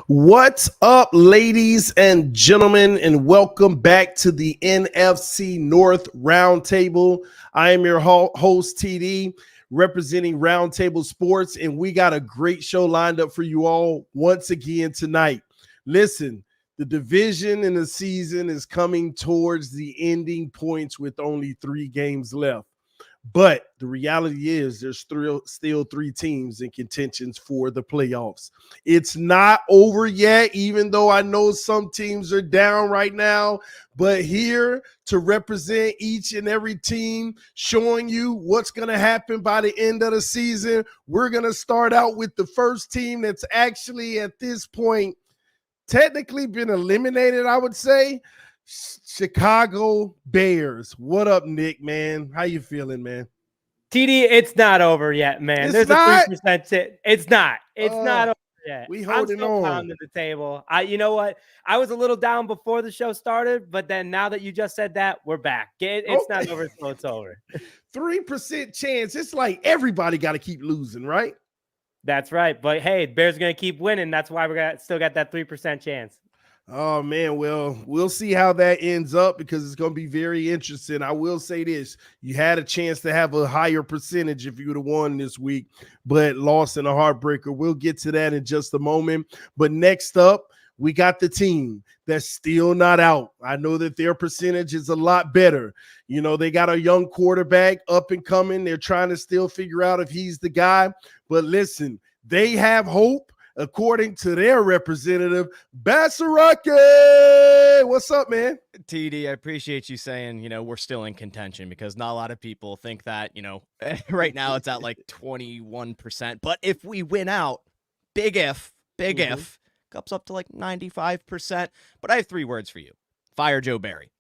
What's up, ladies and gentlemen, and welcome back to the NFC North Roundtable. I am your host, TD, representing Roundtable Sports, and we got a great show lined up for you all once again tonight. Listen, the division in the season is coming towards the ending points with only 3 games left. But the reality is there's still 3 teams in contentions for the playoffs. It's not over yet, even though I know some teams are down right now. But here to represent each and every team, showing you what's going to happen by the end of the season, we're going to start out with the first team that's actually at this point technically been eliminated, I would say. Chicago Bears. What up, Nick, man? How you feeling, man? TD, it's not over yet, man. There's not? a 3%. It's not. It's not over yet. We holding on. Pounding the table. You know what? I was a little down before the show started, but then now that you just said that, we're back. It's not over, so it's over. 3% chance. It's like everybody got to keep losing, right? That's right. But hey, Bears are going to keep winning. That's why we still got that 3% chance. Oh, man, well, we'll see how that ends up because it's going to be very interesting. I will say this. You had a chance to have a higher percentage if you would have won this week, but lost in a heartbreaker. We'll get to that in just a moment. But next up, we got the team that's still not out. I know that their percentage is a lot better. You know, they got a young quarterback up and coming. They're trying to still figure out if he's the guy. But listen, they have hope. According to their representative, Basarake. What's up, man? TD, I appreciate you saying, we're still in contention because not a lot of people think that, right now it's at like 21%. But if we win out, big if, comes up to like 95%. But I have 3 words for you. Fire Joe Barry.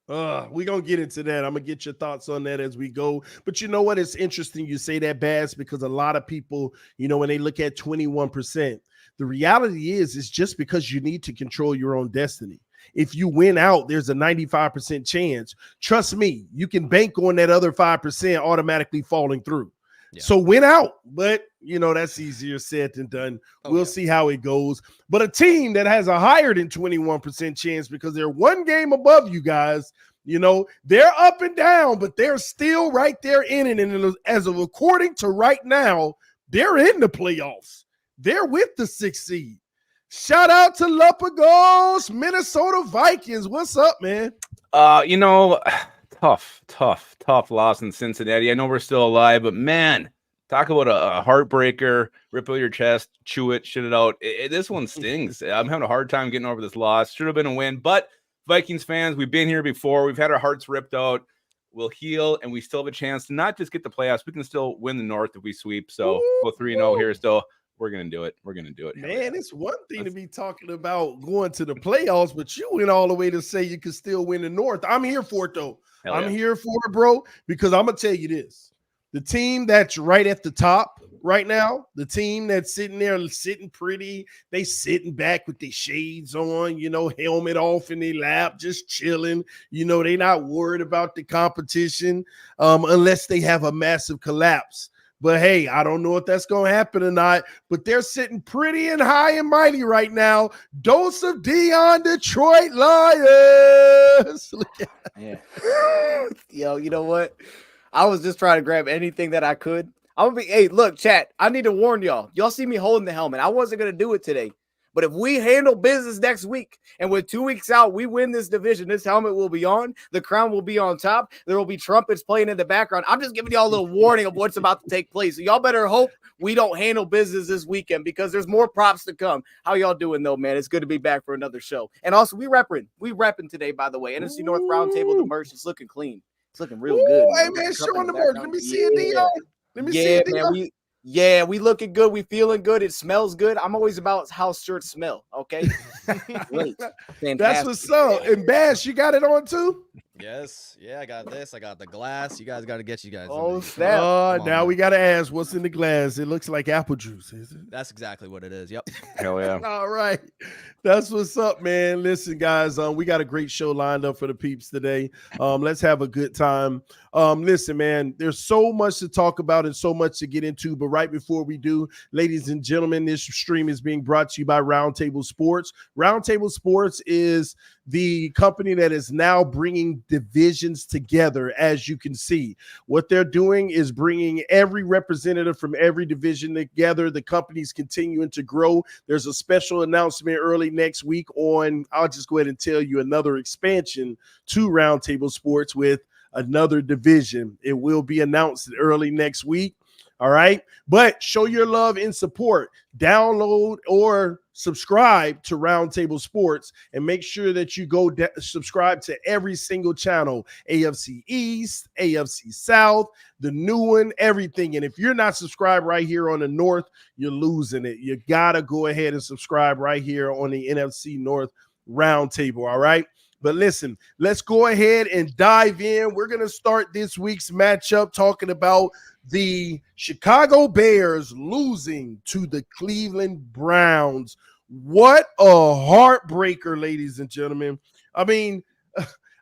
We're going to get into that. I'm going to get your thoughts on that as we go. But you know what? It's interesting you say that, Bass, because a lot of people, when they look at 21%, the reality is it's just because you need to control your own destiny. If you win out, there's a 95% chance. Trust me, you can bank on that other 5% automatically falling through. Yeah. So win out. But, that's easier said than done. We'll see how it goes. But a team that has a higher than 21% chance because they're 1 game above you guys, they're up and down, but they're still right there in it. And as of according to right now, they're in the playoffs. They're with the 6th seed. Shout out to Lupagos, Minnesota Vikings. What's up, man? Tough loss in Cincinnati. I know we're still alive, but man, talk about a heartbreaker. Rip out your chest, chew it, shit it out. This one stings. I'm having a hard time getting over this loss. Should have been a win, but Vikings fans, we've been here before. We've had our hearts ripped out. We'll heal, and we still have a chance to not just get the playoffs. We can still win the North if we sweep. So go 3-0 here still. We're going to do it. We're going to do it. Man, it's one thing to be talking about going to the playoffs, but you went all the way to say you could still win the North. I'm here for it, though. I'm here for it, bro, because I'm going to tell you this. The team that's right at the top right now, the team that's sitting there sitting pretty, they sitting back with their shades on, helmet off in their lap, just chilling. They not worried about the competition unless they have a massive collapse. But, hey, I don't know if that's going to happen or not, but they're sitting pretty and high and mighty right now. Dose of Dion, Detroit Lions. Yo, you know what? I was just trying to grab anything that I could. Hey, look, chat, I need to warn y'all. Y'all see me holding the helmet. I wasn't going to do it today. But if we handle business next week and with 2 weeks out, we win this division, this helmet will be on, the crown will be on top, there will be trumpets playing in the background. I'm just giving y'all a little warning of what's about to take place. So y'all better hope we don't handle business this weekend because there's more props to come. How y'all doing, though, man? It's good to be back for another show. And also, we repping today, by the way. NFC North Roundtable, the merch is looking clean. It's looking real good. Hey, man, show on the merch. Let me see it, Dion. Let me see it, Dion. We looking good. We feeling good. It smells good. I'm always about how shirts smell. Okay. Great. That's what's up. And Bash, you got it on too? Yes. Yeah, I got this. I got the glass. You guys got to get you guys. Oh, something. snap. Come on, Now man. we got to ask what's in the glass. It looks like apple juice, is it? That's exactly what it is. Yep. Hell yeah. All right. That's what's up, man. Listen, guys, we got a great show lined up for the peeps today. Let's have a good time. Listen, man, there's so much to talk about and so much to get into. But right before we do, ladies and gentlemen, this stream is being brought to you by Roundtable Sports. Roundtable Sports is the company that is now bringing divisions together. As you can see, what they're doing is bringing every representative from every division together. The company's continuing to grow. There's a special announcement early next week on, I'll just go ahead and tell you, another expansion to Roundtable Sports with another division. It will be announced early next week. All right. But show your love and support. Download or subscribe to Roundtable Sports and make sure that you go subscribe to every single channel, AFC East, AFC South, the new one, everything. And if you're not subscribed right here on the North, you're losing it. You got to go ahead and subscribe right here on the NFC North Roundtable. All right. But listen, let's go ahead and dive in. We're going to start this week's matchup talking about the Chicago Bears losing to the Cleveland Browns. What a heartbreaker, ladies and gentlemen. I mean,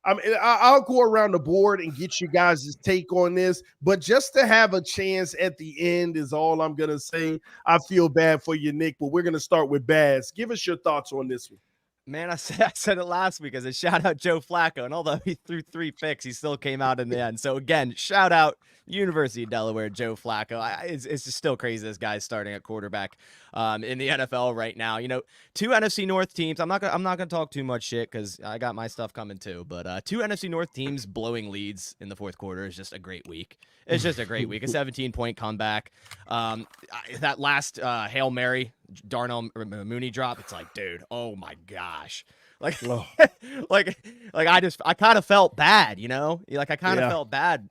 I'll go around the board and get you guys' take on this, but just to have a chance at the end is all I'm going to say. I feel bad for you, Nick, but we're going to start with Baz. Give us your thoughts on this one. Man, I said it last week as a shout out Joe Flacco, and although he threw 3 picks, he still came out in the end. So again, shout out University of Delaware, Joe Flacco. It's just still crazy this guy's starting at quarterback in the NFL right now. You know, 2 NFC North teams. I'm not gonna talk too much shit because I got my stuff coming too. But 2 NFC North teams blowing leads in the fourth quarter is just a great week. It's just a great week. A 17-point comeback. That last Hail Mary Darnell Mooney drop. It's like, dude, oh my gosh. Like, like I kind of felt bad, you know, like I kind of felt bad.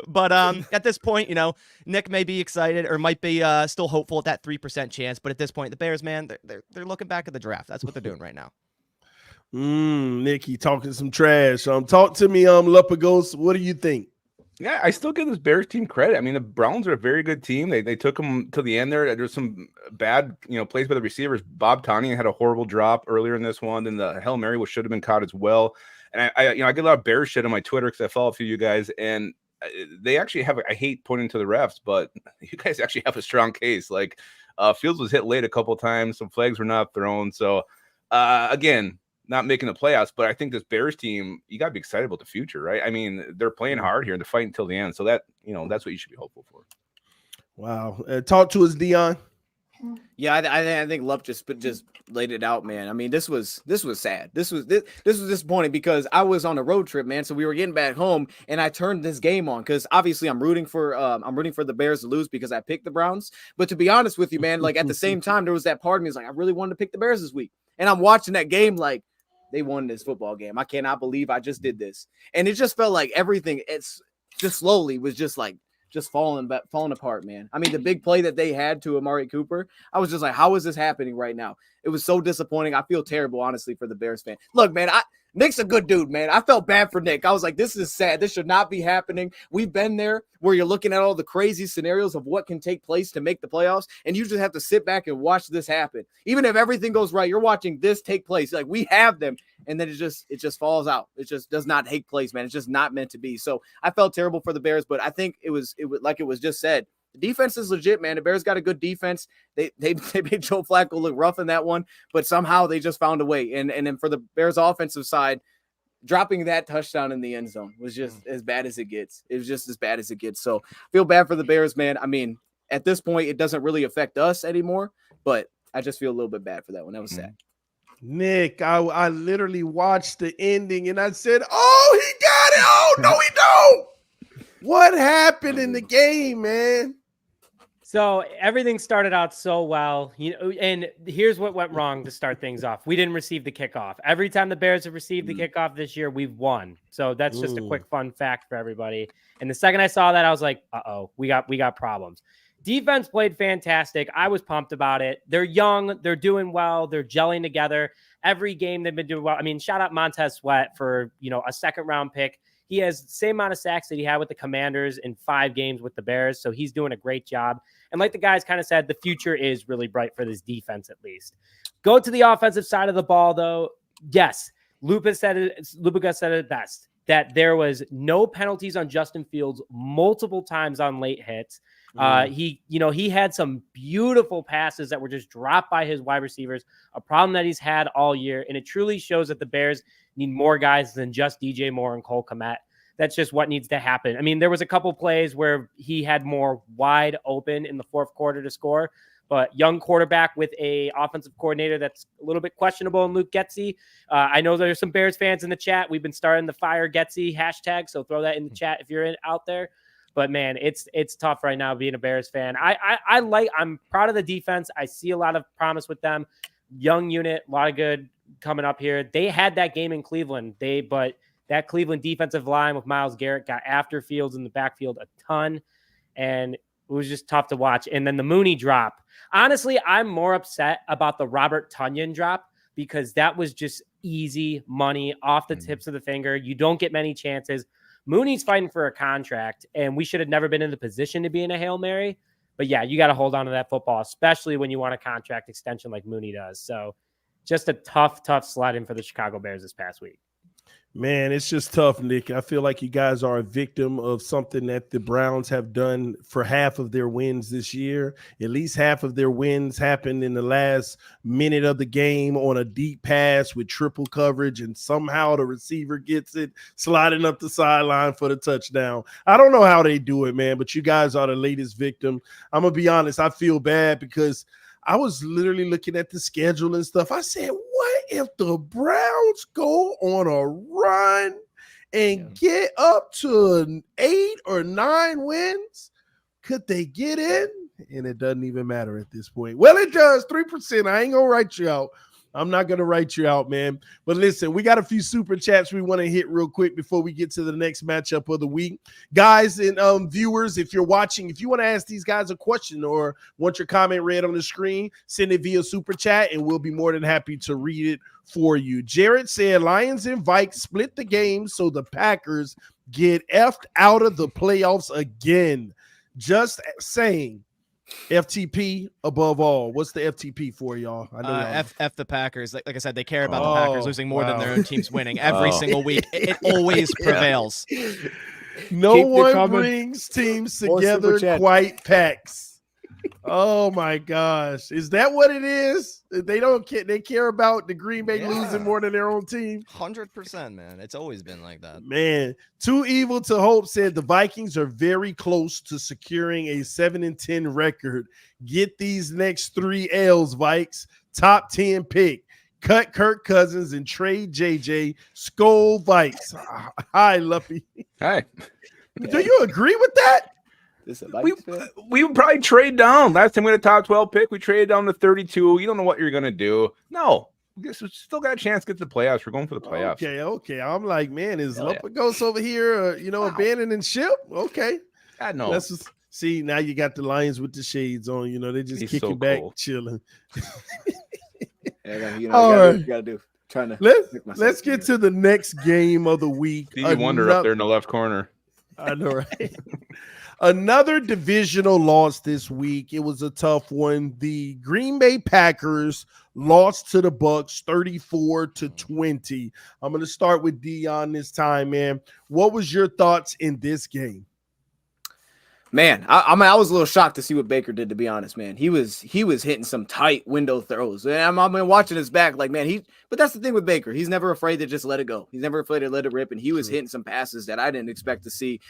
But at this point, you know, Nick may be excited or might be still hopeful at that 3% chance. But at this point, the Bears, man, they're looking back at the draft. That's what they're doing right now. Nicky talking some trash. Talk to me, Lupagos. What do you think? Yeah, I still give this Bears team credit. I mean, the Browns are a very good team. They took them to the end there. There's some bad, plays by the receivers. Bob Tonyan had a horrible drop earlier in this one. Then the Hail Mary should have been caught as well. And I get a lot of Bears shit on my Twitter because I follow a few of you guys, and they actually have. I hate pointing to the refs, but you guys actually have a strong case. Like Fields was hit late a couple times. Some flags were not thrown. So again, not making the playoffs, but I think this Bears team, you got to be excited about the future, right? I mean, they're playing hard here. They're fighting until the end. So that, that's what you should be hopeful for. Wow. Talk to us, Dion. Yeah, I think Lup just laid it out, man. I mean, this was sad. This was disappointing because I was on a road trip, man. So we were getting back home, and I turned this game on because obviously I'm rooting for the Bears to lose because I picked the Browns. But to be honest with you, man, like at the same time, there was that part of me was like, I really wanted to pick the Bears this week, and I'm watching that game like they won this football game. I cannot believe I just did this, and it just felt like everything. It's just slowly was just like. Just falling apart, man. I mean, the big play that they had to Amari Cooper, I was just like, how is this happening right now? It was so disappointing. I feel terrible, honestly, for the Bears fan. Look, man, Nick's a good dude, man. I felt bad for Nick. I was like, this is sad. This should not be happening. We've been there where you're looking at all the crazy scenarios of what can take place to make the playoffs, and you just have to sit back and watch this happen. Even if everything goes right, you're watching this take place. Like, we have them, and then it just falls out. It just does not take place, man. It's just not meant to be. So I felt terrible for the Bears, but I think it was like it was just said. The defense is legit, man. The Bears got a good defense. They made Joe Flacco look rough in that one, but somehow they just found a way. And then for the Bears offensive side, dropping that touchdown in the end zone was just as bad as it gets. It was just as bad as it gets. So I feel bad for the Bears, man. I mean, at this point, it doesn't really affect us anymore, but I just feel a little bit bad for that one. That was sad. Nick, I literally watched the ending and I said, oh, he got it. Oh, no, he don't. What happened in the game, man? So everything started out so well, and here's what went wrong to start things off. We didn't receive the kickoff. Every time the Bears have received the kickoff this year, we've won. So that's just a quick fun fact for everybody. And the second I saw that, I was like, uh-oh, we got problems. defense played fantastic. I was pumped about it. They're young. They're doing well. They're gelling together. Every game they've been doing well. I mean, shout out Montez Sweat for, a second-round pick. He has the same amount of sacks that he had with the Commanders in 5 games with the Bears, so he's doing a great job. And like the guys kind of said, the future is really bright for this defense at least. Go to the offensive side of the ball, though. Yes, Lupa said it best, that there was no penalties on Justin Fields multiple times on late hits. He had some beautiful passes that were just dropped by his wide receivers, a problem that he's had all year. And it truly shows that the Bears need more guys than just DJ Moore and Cole Kmet. That's just what needs to happen. I mean, there was a couple plays where he had more wide open in the fourth quarter to score, but young quarterback with a offensive coordinator that's a little bit questionable in Luke Getsy. I know there's some Bears fans in the chat. We've been starting the Fire Getsy hashtag, so throw that in the chat if you're out there. But man, it's tough right now being a Bears fan. I'm proud of the defense. I see a lot of promise with them. Young unit, a lot of good coming up here. They had that game in Cleveland. But that Cleveland defensive line with Myles Garrett got after Fields in the backfield a ton, and it was just tough to watch. And then the Mooney drop. Honestly, I'm more upset about the Robert Tonyan drop because that was just easy money off the tips of the finger. You don't get many chances. Mooney's fighting for a contract, and we should have never been in the position to be in a Hail Mary. But yeah, you got to hold on to that football, especially when you want a contract extension like Mooney does. So just a tough sledding for the Chicago Bears this past week. Man, it's just tough, Nick. I feel like you guys are a victim of something that the Browns have done for half of their wins this year. At least half of their wins happened in the last minute of the game on a deep pass with triple coverage, and somehow the receiver gets it sliding up the sideline for the touchdown. I don't know how they do it, man, but you guys are the latest victim. I'm going to be honest. I feel bad because I was literally looking at the schedule and stuff. I said, what if the Browns go on a run and get up to 8 or 9 wins? Could they get in? And it doesn't even matter at this point. Well, it does. 3%. I ain't going to write you out. I'm not going to write you out, man. But listen, we got a few super chats we want to hit real quick before we get to the next matchup of the week. Guys and viewers, if you're watching, if you want to ask these guys a question or want your comment read on the screen, send it via super chat, and we'll be more than happy to read it for you. Jared said, Lions and Vikes split the game so the Packers get effed out of the playoffs again. Just saying. FTP above all. What's the FTP for y'all? I know F the Packers. Like I said, they care about the Packers losing more than their own teams winning every single week. It always prevails. No one brings teams together quite packs. Oh my gosh. Is that what it is? They don't care. They care about the Green Bay losing more than their own team. 100%, man. It's always been like that. Man, Too Evil to Hope said the Vikings are very close to securing a 7-10 record. Get these next 3 L's, Vikes. Top 10 pick. Cut Kirk Cousins and trade JJ. Skol Vikes. Hi, Luffy. Hi. Do you agree with that? We would probably trade down. Last time we had a top 12 pick, we traded down to 32. You don't know what you're going to do. No. We still got a chance to get to the playoffs. We're going for the playoffs. Okay. I'm like, man, is Lupagos over here, abandoning ship? Okay. I know. Let's just see, now you got the Lions with the shades on. They just kicking back, chilling. You got to do. Let's get to the next game of the week. Stevie Wonder up there in the left corner. I know, right? Another divisional loss this week. It was a tough one. The Green Bay Packers lost to the Bucs 34-20. I'm going to start with Dion this time, man. What was your thoughts in this game? Man, I was a little shocked to see what Baker did, to be honest, man. He was hitting some tight window throws. And I'm watching his back like, man, but that's the thing with Baker. He's never afraid to just let it go. He's never afraid to let it rip, and he was hitting some passes that I didn't expect to see.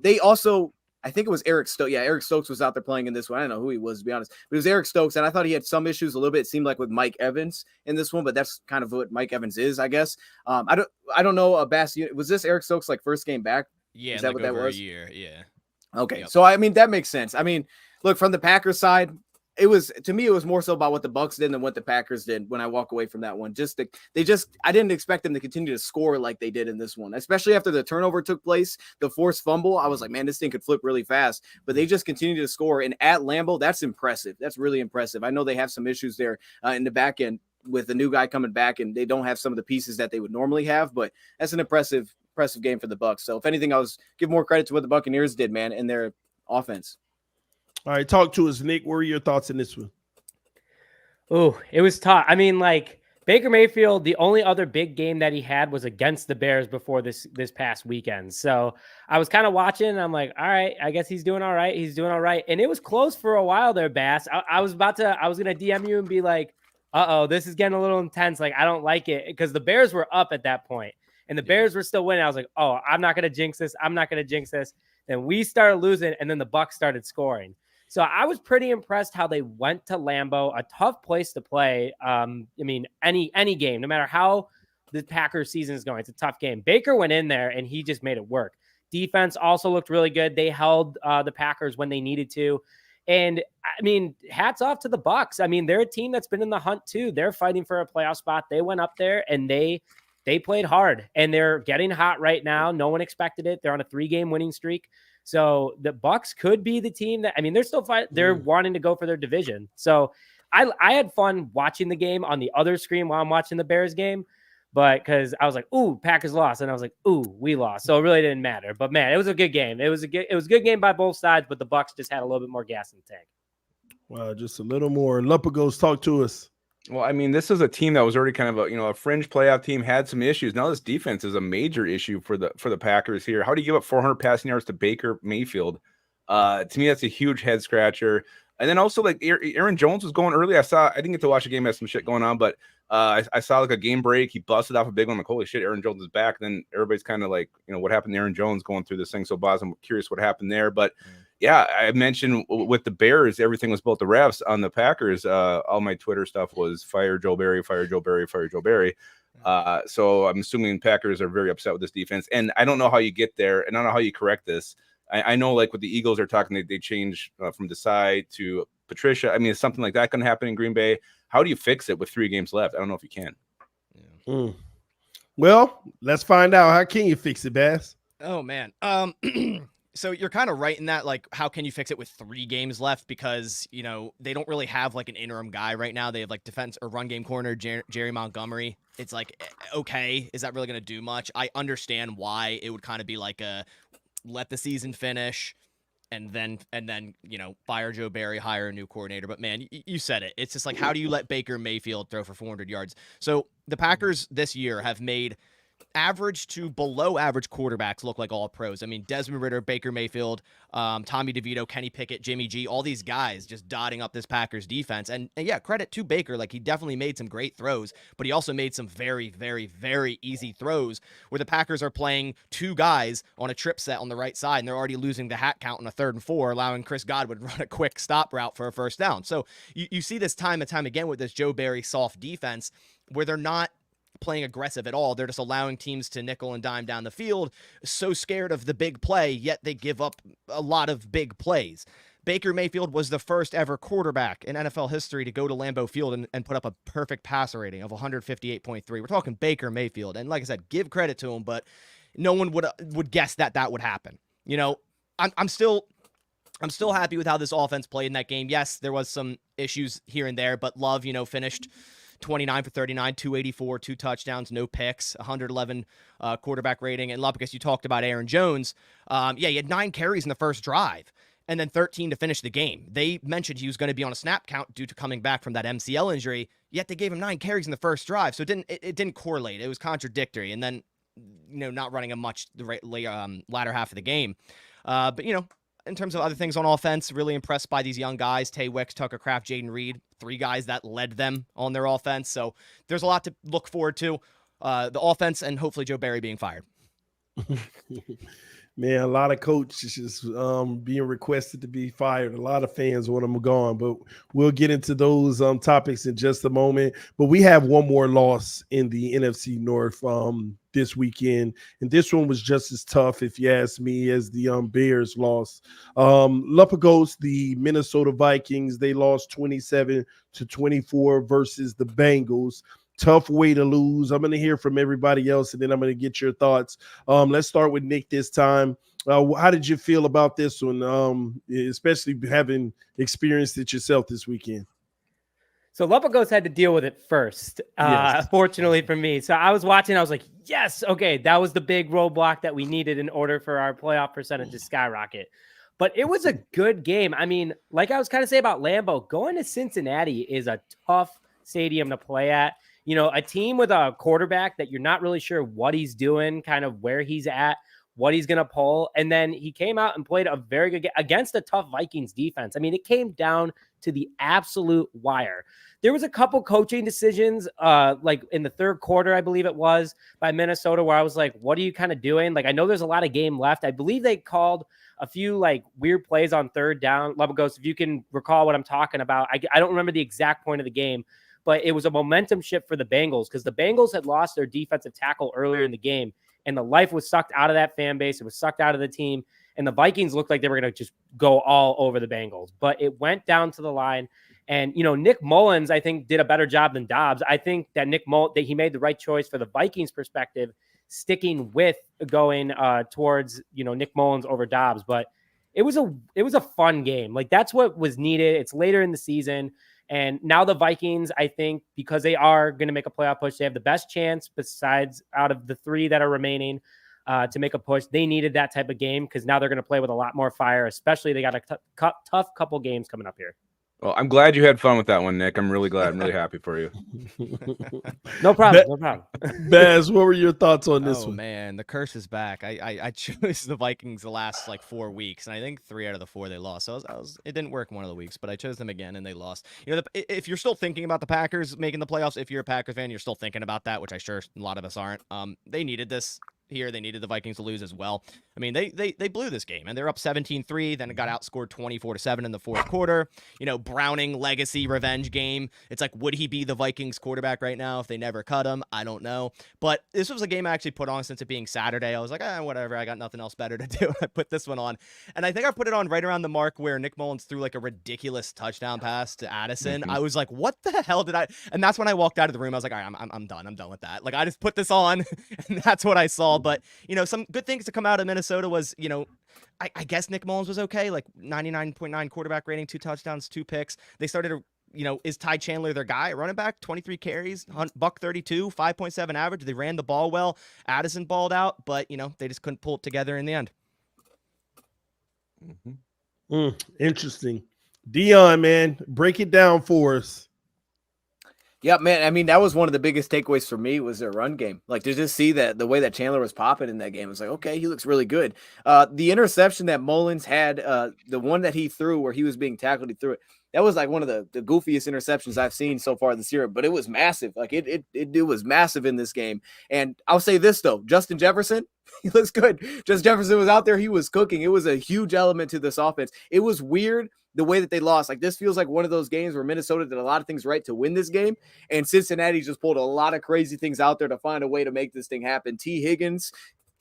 They also, I think it was Eric Stokes. Yeah, Eric Stokes was out there playing in this one. I don't know who he was, to be honest. But it was Eric Stokes, and I thought he had some issues a little bit. It seemed like with Mike Evans in this one, but that's kind of what Mike Evans is, I guess. I don't know, Bass. Was this Eric Stokes' first game back? Yeah, is that what that was? A year, yeah. Okay, so I mean that makes sense. I mean, look, from the Packers side, it was, to me, it was more so about what the Bucs did than what the Packers did when I walk away from that one. I didn't expect them to continue to score like they did in this one, especially after the turnover took place, the forced fumble. I was like, man, this thing could flip really fast, but they just continued to score. And at Lambeau, that's impressive. That's really impressive. I know they have some issues there in the back end with the new guy coming back, and they don't have some of the pieces that they would normally have, but that's an impressive game for the Bucs. So if anything, I was give more credit to what the Buccaneers did, man, in their offense. All right, talk to us, Nick. What are your thoughts in this one? Oh, it was tough. I mean, like Baker Mayfield, the only other big game that he had was against the Bears before this past weekend. So I was kind of watching, and I'm like, all right, I guess he's doing all right. He's doing all right. And it was close for a while there, Bass. I was going to DM you and be like, this is getting a little intense. Like, I don't like it, because the Bears were up at that point and the Bears were still winning. I was like, oh, I'm not going to jinx this. I'm not going to jinx this. Then we started losing, and then the Bucs started scoring. So I was pretty impressed how they went to Lambeau, a tough place to play. I mean, any game, no matter how the Packers season is going, it's a tough game. Baker went in there and he just made it work. Defense also looked really good. They held the Packers when they needed to. And I mean, hats off to the Bucs. I mean, they're a team that's been in the hunt too. They're fighting for a playoff spot. They went up there and they played hard, and they're getting hot right now. No one expected it. They're on a 3-game winning streak. So the Bucs could be the team that, I mean, they're still fighting. They're wanting to go for their division. So I had fun watching the game on the other screen while I'm watching the Bears game, but because I was like, ooh, Packers lost. And I was like, ooh, we lost. So it really didn't matter, but man, it was a good game. It was a good game by both sides, but the Bucs just had a little bit more gas in the tank. Well, just a little more. Lumpagos, talk to us. Well, I mean, this is a team that was already kind of a fringe playoff team, had some issues. Now this defense is a major issue for the Packers here. How do you give up 400 passing yards to Baker Mayfield? To me, that's a huge head scratcher. And then also, like, Aaron Jones was going early. I didn't get to watch the game, had some shit going on, but I saw like a game break. He busted off a big one. I'm like, holy shit, Aaron Jones is back. And then everybody's kind of like, what happened to Aaron Jones going through this thing? So, Boz, I'm curious what happened there. But yeah, I mentioned with the Bears, everything was about the refs. On the Packers, all my Twitter stuff was fire Joe Barry, fire Joe Barry, fire Joe Barry. So I'm assuming Packers are very upset with this defense. And I don't know how you get there, and I don't know how you correct this. I know, like, with the Eagles are talking, they change from Desai to Patricia. I mean, is something like that going to happen in Green Bay? How do you fix it with 3 games left? I don't know if you can. Yeah. Well, let's find out. How can you fix it, Bass? Oh, man. So you're kind of right in that, like, how can you fix it with 3 games left? Because, they don't really have like an interim guy right now. They have like defense or run game corner, Jerry Montgomery. It's like, okay, is that really going to do much? I understand why it would kind of be like let the season finish and then, fire Joe Barry, hire a new coordinator. But man, you said it. It's just like, how do you let Baker Mayfield throw for 400 yards? So the Packers this year have made average to below average quarterbacks look like all pros. I mean, Desmond Ridder, Baker Mayfield, Tommy DeVito, Kenny Pickett, Jimmy G, all these guys just dotting up this Packers defense. And yeah, credit to Baker. Like, he definitely made some great throws, but he also made some very, very, very easy throws where the Packers are playing 2 guys on a trip set on the right side, and they're already losing the hat count on a 3rd and 4, allowing Chris Godwin to run a quick stop route for a first down. So you see this time and time again with this Joe Barry soft defense where they're not playing aggressive at all. They're just allowing teams to nickel and dime down the field, so scared of the big play, yet they give up a lot of big plays. Baker Mayfield was the first ever quarterback in NFL history to go to Lambeau Field and put up a perfect passer rating of 158.3. We're talking Baker Mayfield. And like I said, give credit to him, but no one would guess that would happen. I'm still happy with how this offense played in that game. Yes, there was some issues here and there, but Love, finished 29 for 39, 284, 2 touchdowns, no picks, 111 quarterback rating. And Love, because you talked about Aaron Jones, he had 9 carries in the first drive and then 13 to finish the game. They mentioned he was going to be on a snap count due to coming back from that MCL injury, yet they gave him 9 carries in the first drive. So it didn't correlate. It was contradictory. And then, not running a much the latter half of the game. But, in terms of other things on offense, really impressed by these young guys, Tay Wicks, Tucker Kraft, Jaden Reed, 3 guys that led them on their offense. So there's a lot to look forward to, the offense and hopefully Joe Barry being fired. Man, a lot of coaches being requested to be fired. A lot of fans want them gone, but we'll get into those topics in just a moment. But we have one more loss in the NFC North. this weekend, and this one was just as tough, if you ask me, as the Bears loss. Lupagos, the Minnesota Vikings, they lost 27-24 versus the Bengals. Tough way to lose. I'm going to hear from everybody else, and then I'm going to get your thoughts. Let's start with Nick this time. How did you feel about this one, especially having experienced it yourself this weekend? So Lupagos had to deal with it first, Yes. fortunately for me. So I was watching, I was like, yes, okay, that was the big roadblock that we needed in order for our playoff percentage to skyrocket. But it was a good game. I mean, like I was kind of saying about Lambeau, going to Cincinnati is a tough stadium to play at. You know, a team with a quarterback that you're not really sure what he's doing, kind of where he's at, what he's going to pull. And then he came out and played a very good game against a tough Vikings defense. I mean, it came down to the absolute wire. There was a couple coaching decisions, like in the third quarter, I believe it was, by Minnesota, where I was like, what are you kind of doing? Like, I know there's a lot of game left. I believe they called a few like weird plays on third down. Lupagos, if you can recall what I'm talking about, I don't remember the exact point of the game, but it was a momentum shift for the Bengals because the Bengals had lost their defensive tackle earlier in the game, and the life was sucked out of that fan base. It was sucked out of the team, and the Vikings looked like they were going to just go all over the Bengals. But it went down to the line, and, you know, Nick Mullins, I think, did a better job than Dobbs. I think that that he made the right choice for the Vikings perspective, sticking with going towards, you know, Nick Mullins over Dobbs. But it was a fun game. Like, that's what was needed. It's later in the season. And now the Vikings, I think, because they are going to make a playoff push, they have the best chance besides out of the three that are remaining to make a push. They needed that type of game because now they're going to play with a lot more fire, especially they got a tough couple games coming up here. Well, I'm glad you had fun with that one, Nick. I'm really glad. I'm really happy for you. No problem. No problem. Baz, what were your thoughts on this one? Oh, man, the curse is back. I chose the Vikings the last like 4 weeks, and I think 3 out of the 4 they lost. So it didn't work one of the weeks, but I chose them again, and they lost. You know, if you're still thinking about the Packers making the playoffs, if you're a Packers fan, you're still thinking about that, which I sure a lot of us aren't. They needed this here. They needed the Vikings to lose as well. I mean, they blew this game, and they're up 17-3, then it got outscored 24-7 in the fourth quarter. You know, Browning legacy revenge game. It's like, would he be the Vikings quarterback right now if they never cut him? I don't know. But this was a game I actually put on since it being Saturday. I was like, whatever. I got nothing else better to do. I put this one on, and I think I put it on right around the mark where Nick Mullins threw like a ridiculous touchdown pass to Addison. I was like, what the hell did I? And that's when I walked out of the room. I was like, all right, I'm done. I'm done with that. Like, I just put this on, and that's what I saw. But, you know, some good things to come out of Minnesota was, you know, I guess Nick Mullins was okay, like 99.9 quarterback rating, 2 touchdowns, 2 picks. They started to, you know, is Ty Chandler their guy? Running back, 23 carries, $132, 5.7 average. They ran the ball well. Addison balled out, but, you know, they just couldn't pull it together in the end. Interesting. Dion, man, break it down for us. Yeah, man. I mean, that was one of the biggest takeaways for me was their run game. Like, to just see that the way that Chandler was popping in that game, it was like, okay, he looks really good. The interception that Mullins had, the one that he threw where he was being tackled, he threw it. That was like one of the goofiest interceptions I've seen so far this year, but it was massive. Like it was massive in this game. And I'll say this though, Justin Jefferson, he looks good. Justin Jefferson was out there. He was cooking. It was a huge element to this offense. It was weird the way that they lost. Like, this feels like one of those games where Minnesota did a lot of things right to win this game, and Cincinnati just pulled a lot of crazy things out there to find a way to make this thing happen. T. Higgins,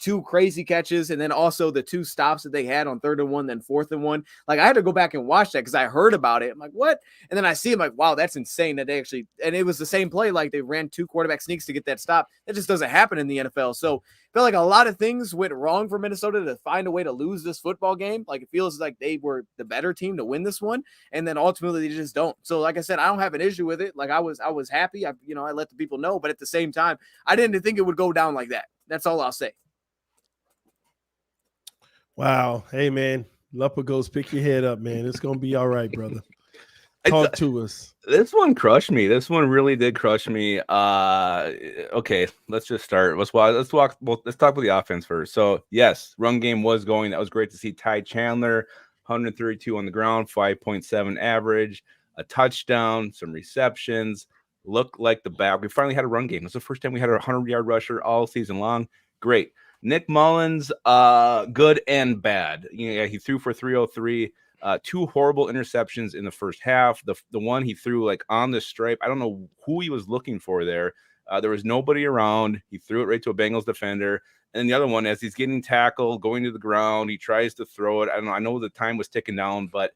2 crazy catches, and then also the 2 stops that they had on 3rd and 1, then 4th and 1. Like, I had to go back and watch that because I heard about it. I'm like, what? And then I see him like, wow, that's insane that they actually, and it was the same play. Like, they ran 2 quarterback sneaks to get that stop. That just doesn't happen in the NFL. So I feel like a lot of things went wrong for Minnesota to find a way to lose this football game. Like, it feels like they were the better team to win this one, and then ultimately they just don't. So like I said, I don't have an issue with it. Like, I was happy. I let the people know, but at the same time, I didn't think it would go down like that. That's all I'll say. Wow. Hey, man. Lupagos, pick your head up, man. It's going to be all right, brother. Talk to us. This one crushed me. This one really did crush me. Okay, let's just start. Let's talk about the offense first. So, yes, run game was going. That was great to see. Ty Chandler, 132 on the ground, 5.7 average, a touchdown, some receptions. Looked like the back. We finally had a run game. It's the first time we had a 100-yard rusher all season long. Great. Nick Mullins, good and bad. Yeah, he threw for 303. 2 horrible interceptions in the first half. The one he threw like on the stripe. I don't know who he was looking for there. There was nobody around. He threw it right to a Bengals defender. And the other one, as he's getting tackled, going to the ground, he tries to throw it. I don't know. I know the time was ticking down, but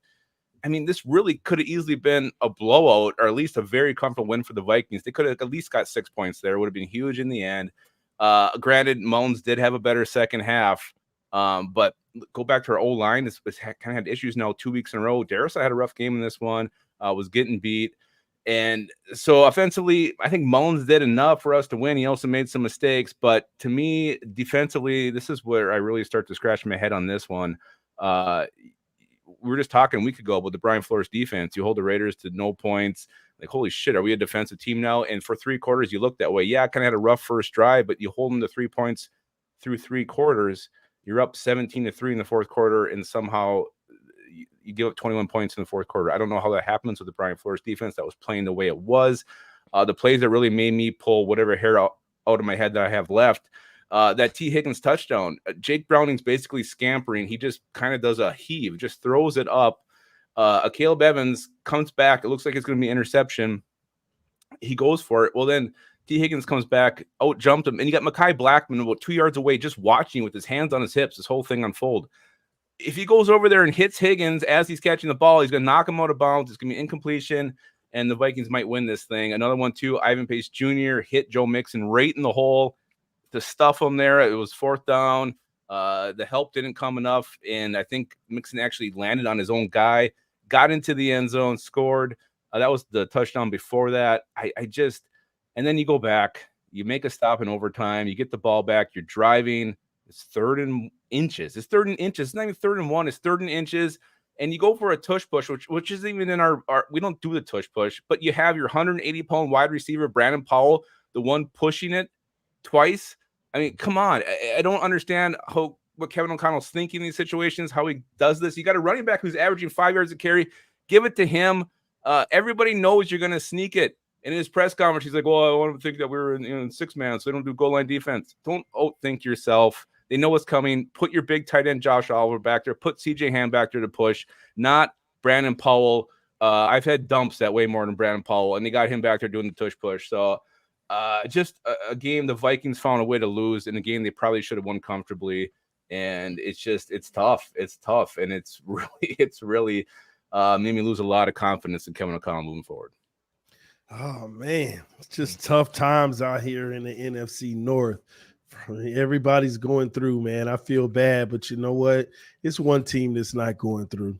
I mean, this really could have easily been a blowout, or at least a very comfortable win for the Vikings. They could have at least got 6 points there. It would have been huge in the end. Granted, Mullins did have a better second half, but go back to our O-line. It's kind of had issues now 2 weeks in a row. Darrisaw had a rough game in this one, was getting beat. And so offensively, I think Mullins did enough for us to win. He also made some mistakes. But to me, defensively, this is where I really start to scratch my head on this one. We were just talking a week ago about the Brian Flores defense. You hold the Raiders to no points. Like, holy shit, are we a defensive team now? And for 3 quarters, you look that way. Yeah, kind of had a rough first drive, but you hold them to 3 points through 3 quarters. You're up 17-3 in the fourth quarter, and somehow you give up 21 points in the fourth quarter. I don't know how that happens with the Brian Flores defense that was playing the way it was. The plays that really made me pull whatever hair out of my head that I have left, that T. Higgins touchdown. Jake Browning's basically scampering. He just kind of does a heave, just throws it up. Caleb Evans comes back. It looks like it's going to be an interception. He goes for it. Well, then T. Higgins comes back, out jumped him, and you got Mekhi Blackman about 2 yards away, just watching with his hands on his hips, this whole thing unfold. If he goes over there and hits Higgins as he's catching the ball, he's going to knock him out of bounds. It's going to be incompletion, and the Vikings might win this thing. Another one, too, Ivan Pace Jr. hit Joe Mixon right in the hole to stuff him there. It was 4th down. The help didn't come enough, and I think Mixon actually landed on his own guy, got into the end zone, scored. That was the touchdown before that. And then you go back, you make a stop in overtime, you get the ball back, you're driving. It's 3rd and inches. It's 3rd and inches. It's not even 3rd and 1. It's 3rd and inches. And you go for a tush push, which isn't even in our we don't do the tush push, but you have your 180-pound wide receiver, Brandon Powell, the one pushing it twice. I mean, come on. I don't understand what Kevin O'Connell's thinking in these situations, how he does this. You got a running back who's averaging 5 yards a carry. Give it to him. Everybody knows you're going to sneak it. In his press conference, he's like, well, I want to think that we were in 6-man, so they don't do goal line defense. Don't outthink yourself. They know what's coming. Put your big tight end Josh Oliver back there. Put CJ Ham back there to push, not Brandon Powell. I've had dumps that way more than Brandon Powell, and they got him back there doing the tush push. So just a game the Vikings found a way to lose in a game they probably should have won comfortably. And it's tough. It's tough, and it's really made me lose a lot of confidence in Kevin O'Connell moving forward. Oh, man, it's just tough times out here in the NFC North. Everybody's going through, man. I feel bad, but you know what? It's one team that's not going through.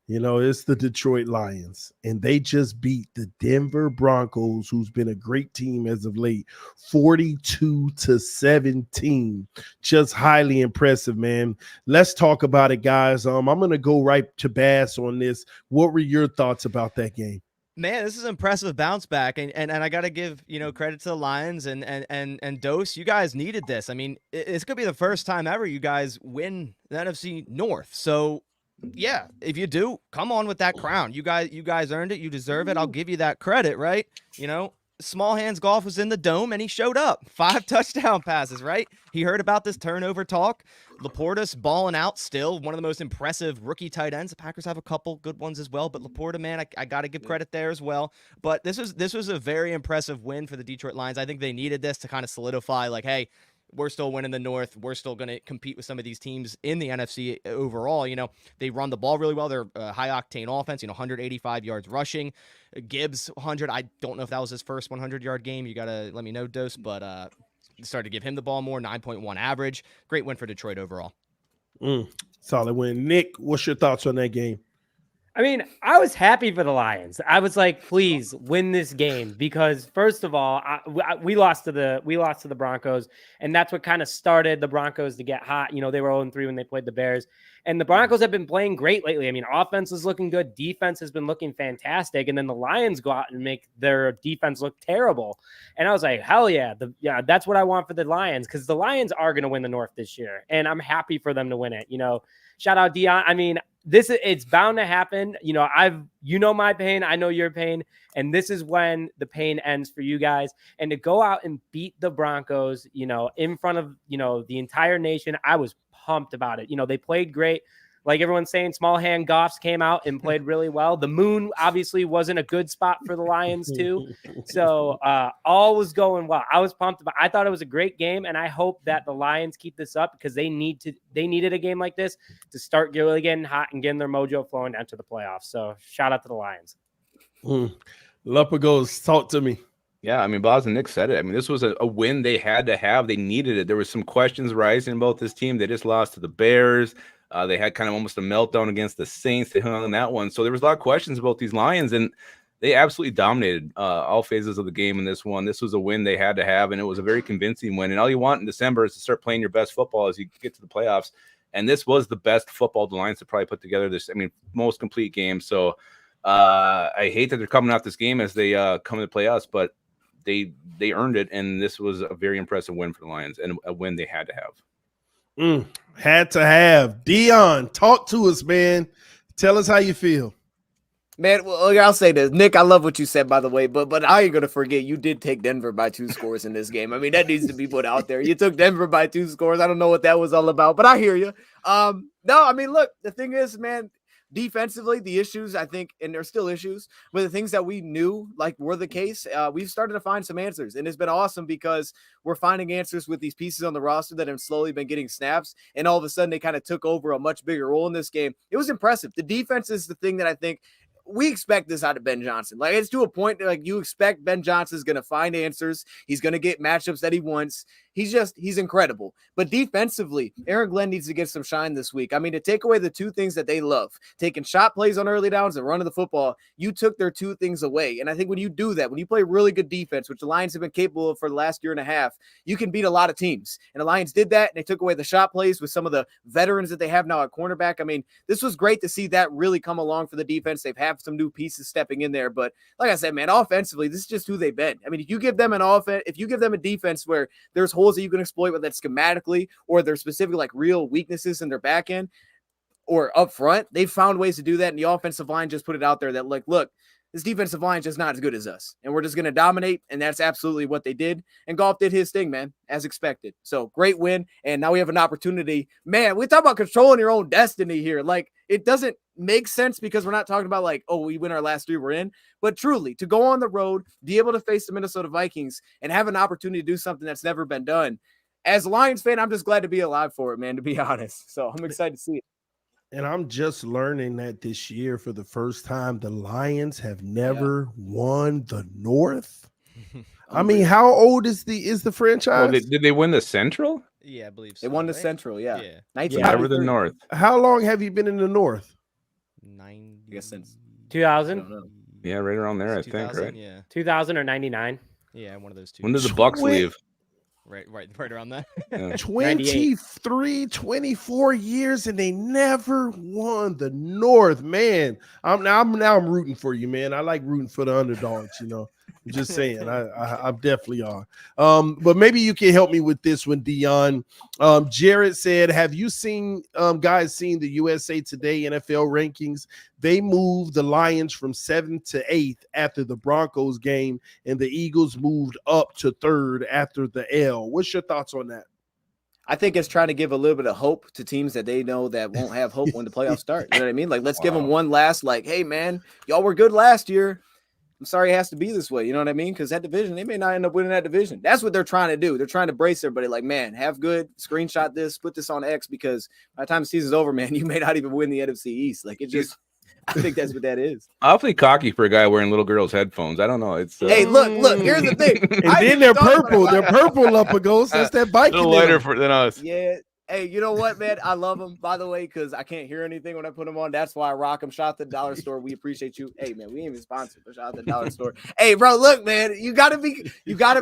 You know, it's the Detroit Lions, and they just beat the Denver Broncos, who's been a great team as of late, 42-17. Just highly impressive, man. Let's talk about it, guys. I'm going to go right to Bass on this. What were your thoughts about that game? Man, this is an impressive bounce back, and I got to give credit to the Lions and Dose. You guys needed this. I mean, it's gonna be the first time ever you guys win the NFC North. So, yeah, if you do, come on with that crown. You guys earned it. You deserve it. I'll give you that credit, right? Small Hands Golf was in the dome, and he showed up. 5 touchdown passes, right? He heard about this turnover talk. Laporta's balling out still, one of the most impressive rookie tight ends. The Packers have a couple good ones as well, but Laporta, man, I got to give credit there as well. But this was a very impressive win for the Detroit Lions. I think they needed this to kind of solidify, like, hey, we're still winning the North. We're still going to compete with some of these teams in the NFC overall. They run the ball really well. They're a high-octane offense, 185 yards rushing. Gibbs, 100. I don't know if that was his first 100-yard game. You got to let me know, Dose. But started to give him the ball more, 9.1 average. Great win for Detroit overall. Solid win. Nick, what's your thoughts on that game? I mean, I was happy for the Lions. I was like, please win this game, because first of all, we lost to the Broncos, and that's what kind of started the Broncos to get hot. They were 0-3 when they played the Bears, and the Broncos have been playing great lately. I mean, offense is looking good, defense has been looking fantastic, and then the Lions go out and make their defense look terrible. And I was like, hell yeah, that's what I want for the Lions, because the Lions are going to win the North this year, and I'm happy for them to win it. Shout out Dion. I mean, it's bound to happen. My pain, I know your pain, and this is when the pain ends for you guys. And to go out and beat the Broncos, in front of, the entire nation, I was pumped about it. They played great. like everyone's saying, small hand Goffs came out and played really well. The moon obviously wasn't a good spot for the Lions too. So all was going well. I was pumped about. I thought it was a great game, and I hope that the Lions keep this up because they needed a game like this to start really getting hot and getting their mojo flowing down to the playoffs. So shout out to the Lions. Lupagos, talk to me. Yeah, I mean, Boz and Nick said it. I mean, this was a win they had to have. They needed it. There was some questions rising about this team. They just lost to the Bears. They had kind of almost a meltdown against the Saints. They hung on that one. So there was a lot of questions about these Lions, and they absolutely dominated all phases of the game in this one. This was a win they had to have, and it was a very convincing win. And all you want in December is to start playing your best football as you get to the playoffs. And this was the best football the Lions have probably put together this, most complete game. So I hate that they're coming off this game as they come to the playoffs, but they earned it, and this was a very impressive win for the Lions and a win they had to have. Had to have. Dion, talk to us, man. Tell us how you feel. Man, well, I'll say this. Nick, I love what you said, by the way, but I ain't going to forget you did take Denver by 2 scores in this game. I mean, that needs to be put out there. You took Denver by 2 scores. I don't know what that was all about, but I hear you. No, I mean, look, the thing is, man, defensively, the issues, I think, and there's still issues, but the things that we knew like were the case, we've started to find some answers, and it's been awesome because we're finding answers with these pieces on the roster that have slowly been getting snaps, and all of a sudden they kind of took over a much bigger role in this game. It was impressive. The defense is the thing that I think we expect this out of Ben Johnson. Like, it's to a point like you expect Ben Johnson's going to find answers. He's going to get matchups that he wants. He's incredible. But defensively, Aaron Glenn needs to get some shine this week. I mean, to take away the 2 things that they love, taking shot plays on early downs and running the football, you took their 2 things away. And I think when you do that, when you play really good defense, which the Lions have been capable of for the last year and a half, you can beat a lot of teams. And the Lions did that, and they took away the shot plays with some of the veterans that they have now at cornerback. I mean, this was great to see that really come along for the defense. They've had some new pieces stepping in there. But like I said, man, offensively, this is just who they've been. I mean, if you give them a defense where there's holes that you can exploit, whether that's schematically or there's specific like real weaknesses in their back end or up front, they've found ways to do that. And the offensive line just put it out there that like, look, this defensive line is just not as good as us, and we're just going to dominate. And that's absolutely what they did. And Goff did his thing, man, as expected. So great win. And now we have an opportunity, man. We talk about controlling your own destiny here. Like, it doesn't make sense because we're not talking about like, oh, we win our last 3, we're in. But truly, to go on the road, be able to face the Minnesota Vikings and have an opportunity to do something that's never been done. As a Lions fan, I'm just glad to be alive for it, man, to be honest. So I'm excited to see it. And I'm just learning that this year, for the first time, the Lions have never won the North. I mean, how old is the franchise? Oh, did they win the Central? Yeah, I believe so. They won the right? Central, yeah. 1993. Never the North. How long have you been in the North? 90. I guess since 2000. Yeah, right around there, I think, right? Yeah. 2000 or 99. Yeah, one of those 2. When did the Bucs leave? Right around that. Yeah. 23, 24 years, and they never won the North. Man, I'm rooting for you, man. I like rooting for the underdogs, you know. I'm just saying, I definitely are. But maybe you can help me with this one, Dion. Jared said, have you seen seen the USA Today NFL rankings? They moved the Lions from 7th to 8th after the Broncos game, and the Eagles moved up to 3rd after the L. What's your thoughts on that? I think it's trying to give a little bit of hope to teams that they know that won't have hope when the playoffs start. You know what I mean? Like, let's give them one last, like, hey, man, y'all were good last year. I'm sorry it has to be this way. You know what I mean? Because that division, they may not end up winning that division. That's what they're trying to do. They're trying to brace everybody like, man, have good, screenshot this, put this on X, because by the time the season's over, man, you may not even win the NFC East. Like, it just – I think that's what that is. Awfully cocky for a guy wearing little girls' headphones. I don't know. It's hey, look. Here's the thing. And then they're purple. They're purple up a ghost. That's that bike. A little lighter than us. Yeah. Hey, you know what, man? I love them, by the way, because I can't hear anything when I put them on. That's why I rock them. Shout out to the dollar store. We appreciate you. Hey, man, we ain't even sponsored, but shout out to the dollar store. Hey, bro, look, man, you gotta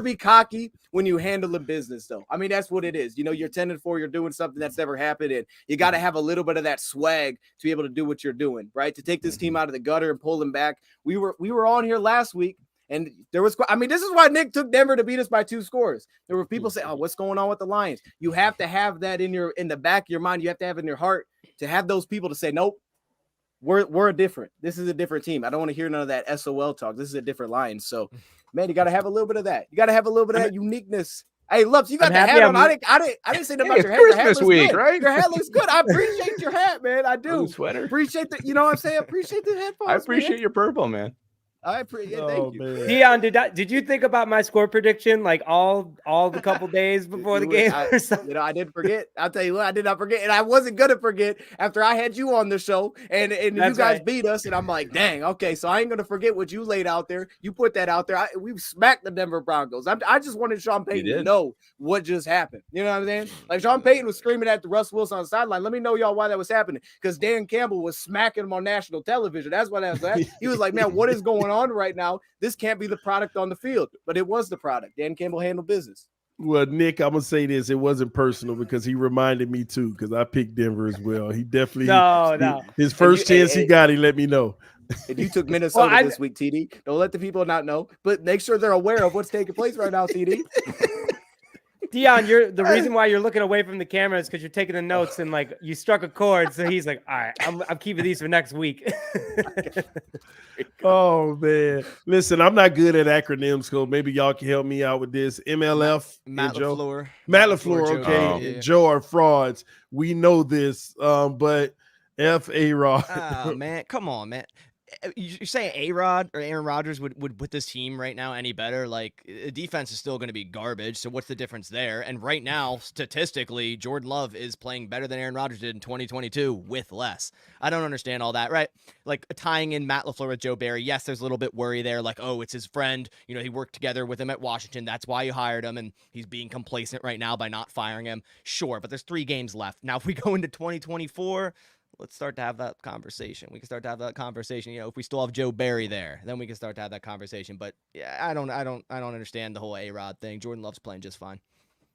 be cocky when you handle the business, though. I mean, that's what it is. You know, you're 10-4, you're doing something that's never happened, and you got to have a little bit of that swag to be able to do what you're doing, right? To take this team out of the gutter and pull them back. We were on here last week. And there was, I mean, this is why Nick took Denver to beat us by 2 scores. There were people saying, oh, what's going on with the Lions? You have to have that in the back of your mind. You have to have it in your heart to have those people to say, nope, we're different. This is a different team. I don't want to hear none of that SOL talk. This is a different Lions. So, man, you got to have a little bit of that. You got to have a little bit of that uniqueness. Hey, Lups, you got I'm the happy hat on. I'm- I didn't say nothing Hey, about your it's hat. Your hat Christmas looks week, good. right? Your hat looks good. I appreciate your hat, man. I Blue do. sweater. Appreciate the, you know what I'm saying? Appreciate the headphones. I appreciate your purple, man. I appreciate. Oh, Thank you. man. Dion, did you think about my score prediction like all the couple days before the game or something? I didn't forget. I'll tell you what, I did not forget, and I wasn't gonna forget after I had you on the show, and you That's guys right. beat us, and I'm like, dang, okay, so I ain't gonna forget what you laid out there. You put that out there. We smacked the Denver Broncos. I just wanted Sean Payton to know what just happened. You know what I'm saying? Like Sean Payton was screaming at the Russ Wilson on the sideline. Let me know y'all why that was happening, because Dan Campbell was smacking him on national television. That's why that was. He was like, man, what is going on right now? This can't be the product on the field, but it was the product. Dan Campbell handled business. Well, Nick, I'm gonna say this. It wasn't personal because he reminded me too, because I picked Denver as well. He definitely No. his first chance he got, he let me know. And you took Minnesota Well, this week, TD. Don't let the people not know, but make sure they're aware of what's taking place right now, TD. Dion, the reason why you're looking away from the camera is because you're taking the notes and like you struck a chord. So he's like, all right, I'm keeping these for next week. Oh man, listen, I'm not good at acronyms, so maybe y'all can help me out with this. MLF, Matt and Joe. LaFleur. Matt LaFleur, Joe, okay, yeah. and Joe are frauds. We know this, but F-A-Rod. Oh, man, come on, man. You're saying A-Rod or Aaron Rodgers would put this team right now any better? Like, the defense is still going to be garbage, so what's the difference there? And right now, statistically, Jordan Love is playing better than Aaron Rodgers did in 2022 with less. I don't understand all that, right? Like, tying in Matt LaFleur with Joe Barry, yes, there's a little bit worry there, like, oh, it's his friend. You know, he worked together with him at Washington. That's why you hired him, and he's being complacent right now by not firing him. Sure, but there's 3 games left. Now, if we go into 2024... let's start to have that conversation. We can start to have that conversation. You know, if we still have Joe Barry there, then we can start to have that conversation. But yeah, I don't understand the whole A-Rod thing. Jordan Love's playing just fine.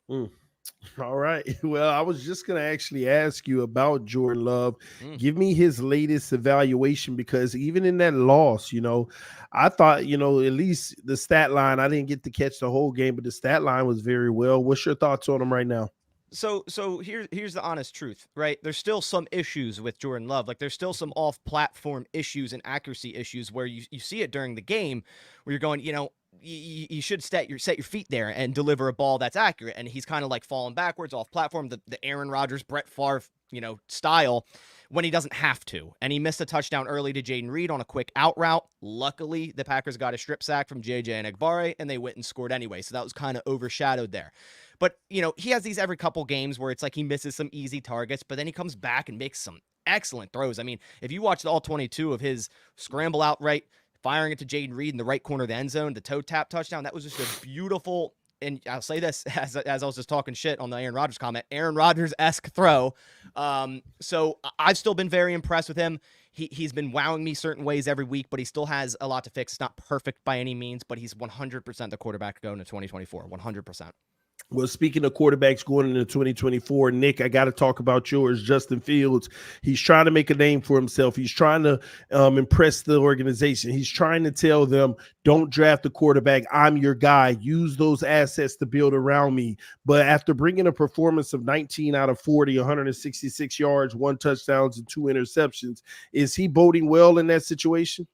All right. Well, I was just going to actually ask you about Jordan Love. Give me his latest evaluation, because even in that loss, you know, I thought, you know, at least the stat line, I didn't get to catch the whole game, but the stat line was very well. What's your thoughts on him right now? So here's the honest truth, right? There's still some issues with Jordan Love. Like, there's still some off-platform issues and accuracy issues where you see it during the game where you're going, you know, you should set your feet there and deliver a ball that's accurate. And he's kind of like falling backwards off platform, the Aaron Rodgers, Brett Favre, you know, style, when he doesn't have to. And he missed a touchdown early to Jaden Reed on a quick out route. Luckily, the Packers got a strip sack from JJ Enagbare, and they went and scored anyway. So that was kind of overshadowed there. But, you know, he has these every couple games where it's like he misses some easy targets, but then he comes back and makes some excellent throws. I mean, if you watched all 22 of his scramble out right, firing it to Jaden Reed in the right corner of the end zone, the toe tap touchdown, that was just a beautiful, and I'll say this as I was just talking shit on the Aaron Rodgers comment, Aaron Rodgers-esque throw. So I've still been very impressed with him. He's been wowing me certain ways every week, but he still has a lot to fix. It's not perfect by any means, but he's 100% the quarterback to go into 2024, 100%. Well, speaking of quarterbacks going into 2024, Nick, I got to talk about yours, Justin Fields. He's trying to make a name for himself. He's trying to impress the organization. He's trying to tell them, don't draft a quarterback. I'm your guy. Use those assets to build around me. But after bringing a performance of 19 out of 40, 166 yards, 1 touchdown, and 2 interceptions, is he boding well in that situation?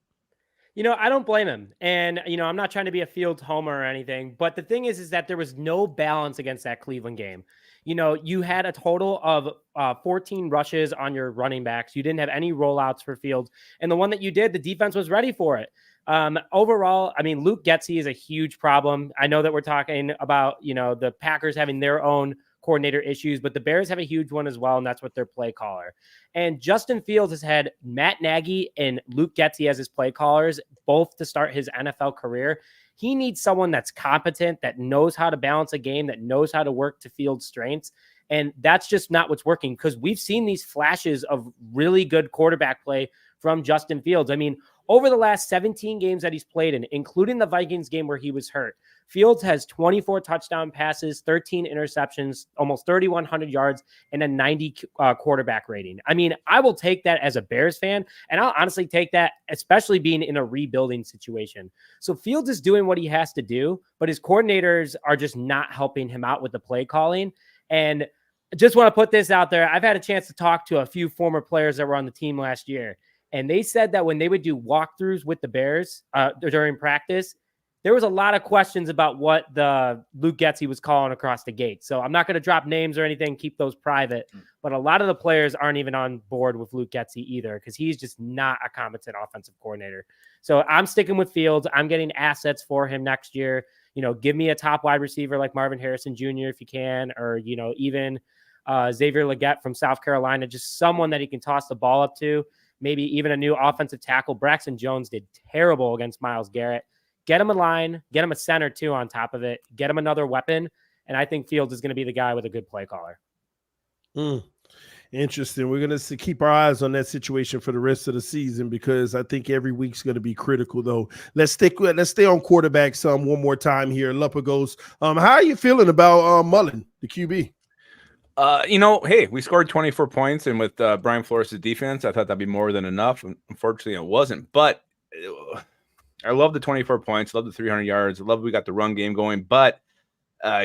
You know, I don't blame him. And, you know, I'm not trying to be a Fields homer or anything, but the thing is that there was no balance against that Cleveland game. You know, you had a total of 14 rushes on your running backs. You didn't have any rollouts for Fields. And the one that you did, the defense was ready for it. Overall, I mean, Luke Getsy is a huge problem. I know that we're talking about, you know, the Packers having their own coordinator issues, but the Bears have a huge one as well, and that's what their play caller. And Justin Fields has had Matt Nagy and Luke Getsy as his play callers, both to start his NFL career. He needs someone that's competent, that knows how to balance a game, that knows how to work to Fields' strengths. And that's just not what's working, because we've seen these flashes of really good quarterback play from Justin Fields. I mean, over the last 17 games that he's played in, including the Vikings game where he was hurt, Fields has 24 touchdown passes, 13 interceptions, almost 3,100 yards, and a 90 quarterback rating. I mean, I will take that as a Bears fan, and I'll honestly take that, especially being in a rebuilding situation. So Fields is doing what he has to do, but his coordinators are just not helping him out with the play calling. And just want to put this out there. I've had a chance to talk to a few former players that were on the team last year, and they said that when they would do walkthroughs with the Bears during practice, there was a lot of questions about what the Luke Getsy was calling across the gate. So I'm not going to drop names or anything, keep those private. But a lot of the players aren't even on board with Luke Getsy either, because he's just not a competent offensive coordinator. So I'm sticking with Fields. I'm getting assets for him next year. Give me a top wide receiver like Marvin Harrison Jr. if you can, or, even Xavier Legette from South Carolina, just someone that he can toss the ball up to. Maybe even a new offensive tackle. Braxton Jones did terrible against Myles Garrett. Get him a line, get him a center too on top of it, get him another weapon. And I think Fields is going to be the guy with a good play caller. Interesting. We're going to keep our eyes on that situation for the rest of the season, because I think every week's going to be critical, though. Let's stay on quarterback one more time here. Luppa goes, how are you feeling about Mullen, the QB? Hey, we scored 24 points, and with Brian Flores' defense, I thought that'd be more than enough. Unfortunately, it wasn't. But I love the 24 points, love the 300 yards, love we got the run game going, but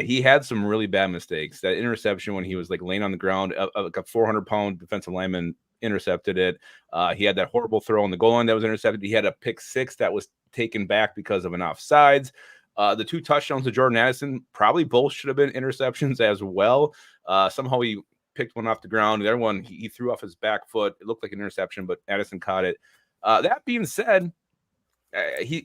he had some really bad mistakes. That interception when he was like laying on the ground, like a 400-pound defensive lineman intercepted it. He had that horrible throw on the goal line that was intercepted. He had a pick six that was taken back because of an offsides. The 2 touchdowns to Jordan Addison probably both should have been interceptions as well. Somehow he picked one off the ground. The other one he threw off his back foot. It looked like an interception, but Addison caught it. That being said,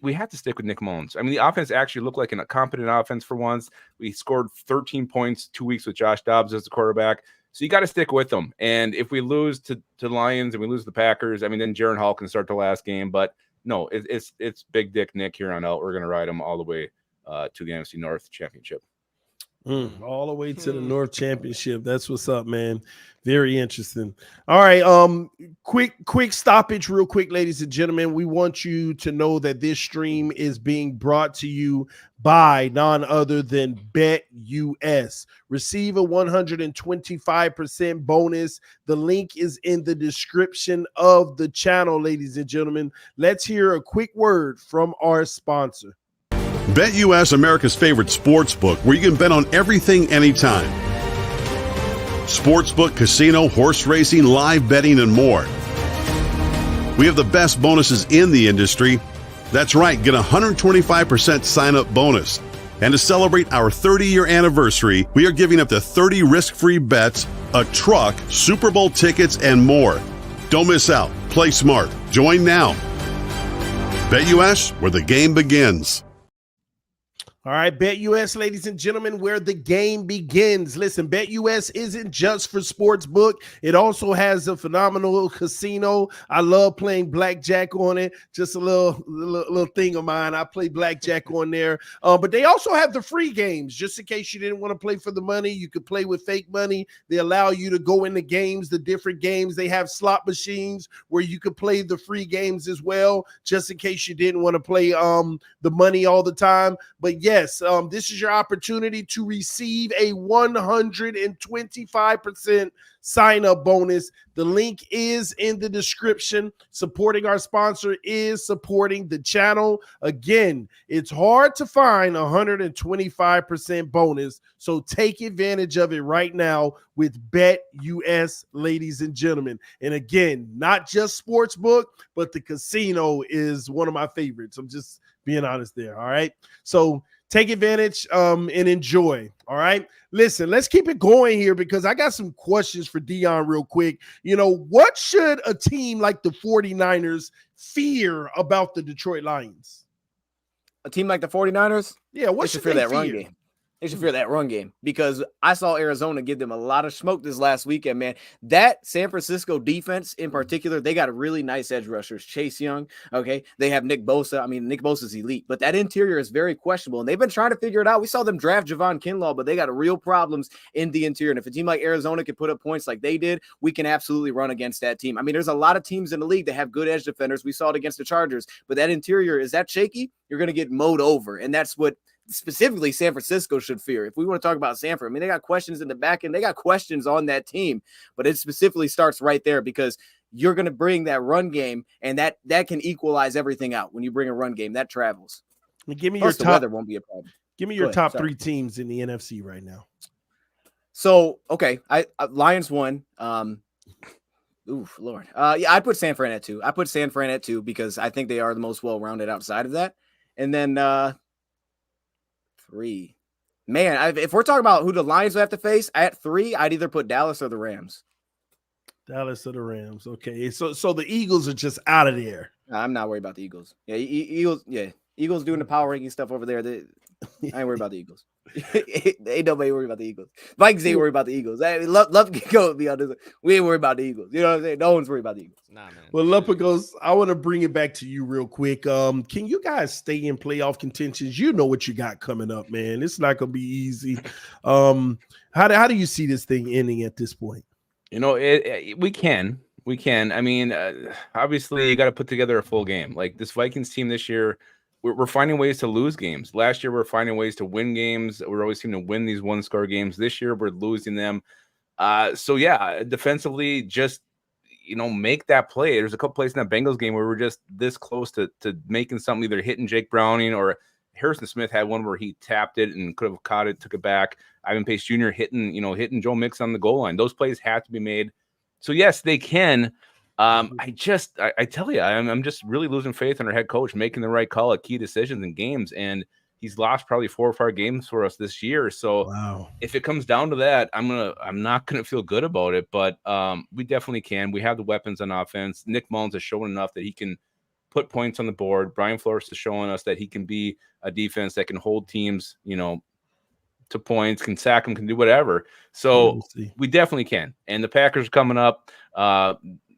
we have to stick with Nick Mullins. I mean, the offense actually looked like a competent offense for once. We scored 13 points 2 weeks with Josh Dobbs as the quarterback. So you got to stick with them. And if we lose to Lions and we lose the Packers, I mean, then Jaron Hall can start the last game. But no, it's Big Dick Nick here on out. We're going to ride him all the way to the NFC North Championship. All the way to the North Championship. That's what's up, man. Very interesting. All right. Quick stoppage real quick, ladies and gentlemen. We want you to know that this stream is being brought to you by none other than BetUS. Receive a 125% bonus. The link is in the description of the channel, ladies and gentlemen. Let's hear a quick word from our sponsor. BetUS, America's favorite sportsbook, where you can bet on everything, anytime. Sportsbook, casino, horse racing, live betting, and more. We have the best bonuses in the industry. That's right, get a 125% sign-up bonus. And to celebrate our 30-year anniversary, we are giving up to 30 risk-free bets, a truck, Super Bowl tickets, and more. Don't miss out. Play smart. Join now. BetUS, where the game begins. All right, BetUS, ladies and gentlemen, where the game begins. Listen, BetUS isn't just for sportsbook. It also has a phenomenal casino. I love playing blackjack on it. Just a little thing of mine. I play blackjack on there. But they also have the free games. Just in case you didn't want to play for the money, you could play with fake money. They allow you to go in the games, the different games. They have slot machines where you could play the free games as well, just in case you didn't want to play the money all the time. But yes, this is your opportunity to receive a 125% sign-up bonus. The link is in the description. Supporting our sponsor is supporting the channel. Again, it's hard to find a 125% bonus, so take advantage of it right now with BetUS, ladies and gentlemen. And again, not just sportsbook, but the casino is one of my favorites. I'm just being honest there, all right? So take advantage and enjoy. All right. Listen, let's keep it going here because I got some questions for Dion real quick. What should a team like the 49ers fear about the Detroit Lions? A team like the 49ers? Yeah, what should they fear? That run game? They should fear that run game because I saw Arizona give them a lot of smoke this last weekend, man. That San Francisco defense in particular, they got really nice edge rushers. Chase Young, okay? They have Nick Bosa. I mean, Nick Bosa's elite, but that interior is very questionable, and they've been trying to figure it out. We saw them draft Javon Kinlaw, but they got real problems in the interior, and if a team like Arizona can put up points like they did, we can absolutely run against that team. I mean, there's a lot of teams in the league that have good edge defenders. We saw it against the Chargers, but that interior, is that shaky? You're going to get mowed over, and that's what specifically San Francisco should fear. If we want to talk about Sanford, I mean, they got questions in the back end. They got questions on that team, but it specifically starts right there because you're going to bring that run game, and that can equalize everything out. When you bring a run game, that travels. Give me Plus, your the weather won't be a problem. Give me your top three teams in the NFC right now. So, okay, I Lions won. Oof, Lord. Yeah, I put San Fran at 2. I put San Fran at 2 because I think they are the most well-rounded outside of that. And then 3. Man, if we're talking about who the Lions will have to face at 3, I'd either put Dallas or the Rams. Dallas or the Rams. Okay, so the Eagles are just out of there. I'm not worried about the Eagles. Yeah, Eagles. Yeah, Eagles doing the power ranking stuff over there. I ain't worried about the Eagles. Ain't nobody worried about the Eagles. Vikings ain't worried about the Eagles. I mean, love can go with me on this. We ain't worried about the Eagles. You know what I'm saying? No one's worried about the Eagles. Nah, man. Well, Lupagos, I want to bring it back to you real quick. Can you guys stay in playoff contentions? You know what you got coming up, man. It's not going to be easy. How do you see this thing ending at this point? You know, we can. I mean, obviously, you got to put together a full game. Like this Vikings team this year, we're finding ways to lose games. Last year, we're finding ways to win games. We're always seeming to win these one-score games. This year, we're losing them. So, yeah, defensively, just, make that play. There's a couple plays in that Bengals game where we're just this close to making something, either hitting Jake Browning, or Harrison Smith had one where he tapped it and could have caught it, took it back. Ivan Pace Jr. hitting Joe Mixon on the goal line. Those plays have to be made. So yes, they can. I tell you, I'm just really losing faith in our head coach making the right call at key decisions in games, and he's lost probably 4 or 5 games for us this year. So if it comes down to that, I'm not gonna feel good about it. But we definitely can. We have the weapons on offense. Nick Mullins has shown enough that he can put points on the board. Brian Flores is showing us that he can be a defense that can hold teams, to points, can sack them, can do whatever. So we definitely can. And the Packers are coming up.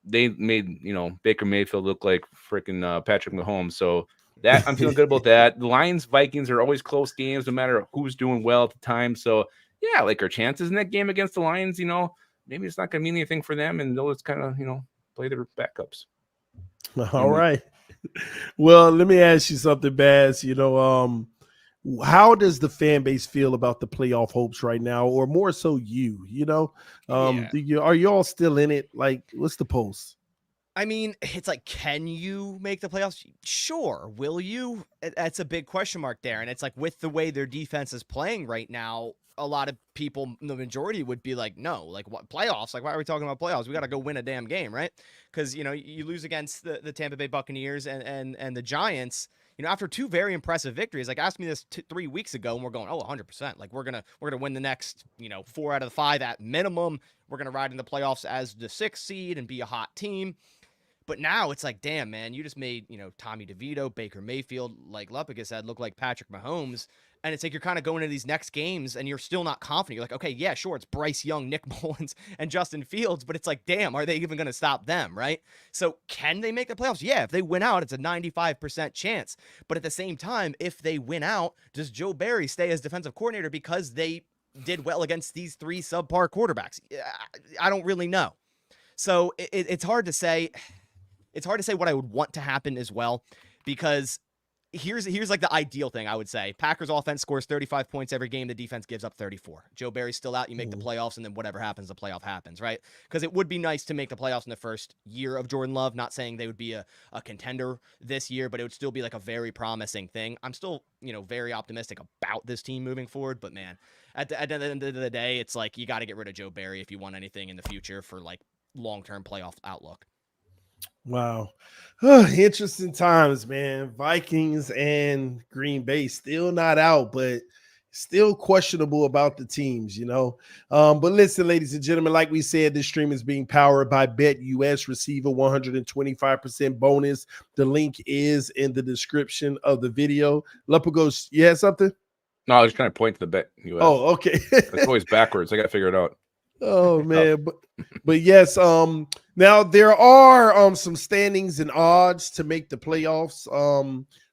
They made, Baker Mayfield look like freaking Patrick Mahomes. So that I'm feeling good about that. The Lions, Vikings are always close games, no matter who's doing well at the time. So yeah, like our chances in that game against the Lions, maybe it's not going to mean anything for them, and they'll just kind of, play their backups. All right. Well, let me ask you something, Baz. How does the fan base feel about the playoff hopes right now, or more so you? Are you all still in it? Like, what's the pulse? I mean, it's like, can you make the playoffs? Sure. Will you? That's a big question mark there. And it's like, with the way their defense is playing right now, a lot of people, the majority, would be like, no, like, what playoffs? Like, why are we talking about playoffs? We got to go win a damn game, right? Because, you lose against the Tampa Bay Buccaneers and the Giants. After 2 very impressive victories, like, ask me this 3 weeks ago, and we're going, 100%. Like, we're gonna win the next, 4 out of the 5 at minimum. We're gonna ride in the playoffs as the 6th seed and be a hot team. But now it's like, damn, man, you just made, Tommy DeVito, Baker Mayfield, like Lupica said, look like Patrick Mahomes. And it's like you're kind of going into these next games and you're still not confident. You're like, okay, yeah, sure, it's Bryce Young, Nick Mullins, and Justin Fields, but it's like, damn, are they even going to stop them, right? So can they make the playoffs? Yeah, if they win out, it's a 95% chance. But at the same time, if they win out, does Joe Barry stay as defensive coordinator because they did well against these 3 subpar quarterbacks? I don't really know. So it's hard to say. It's hard to say what I would want to happen as well, because here's like the ideal thing I would say. Packers offense scores 35 points every game. The defense gives up 34. Joe Barry's still out. You make the playoffs, and then whatever happens, the playoff happens, right? Because it would be nice to make the playoffs in the first year of Jordan Love. Not saying they would be a contender this year, but it would still be like a very promising thing. I'm still, very optimistic about this team moving forward. But man, at the end of the day, it's like you got to get rid of Joe Barry if you want anything in the future for like long-term playoff outlook. Wow. Interesting times, man. Vikings and Green Bay still not out, but still questionable about the teams, But listen, ladies and gentlemen, like we said, this stream is being powered by BetUS. Receive a 125% bonus. The link is in the description of the video. Lupagos, you had something? No, I was trying to point to the BetUS. Oh, okay. It's always backwards. I got to figure it out. Oh man, but yes, now there are some standings and odds to make the playoffs.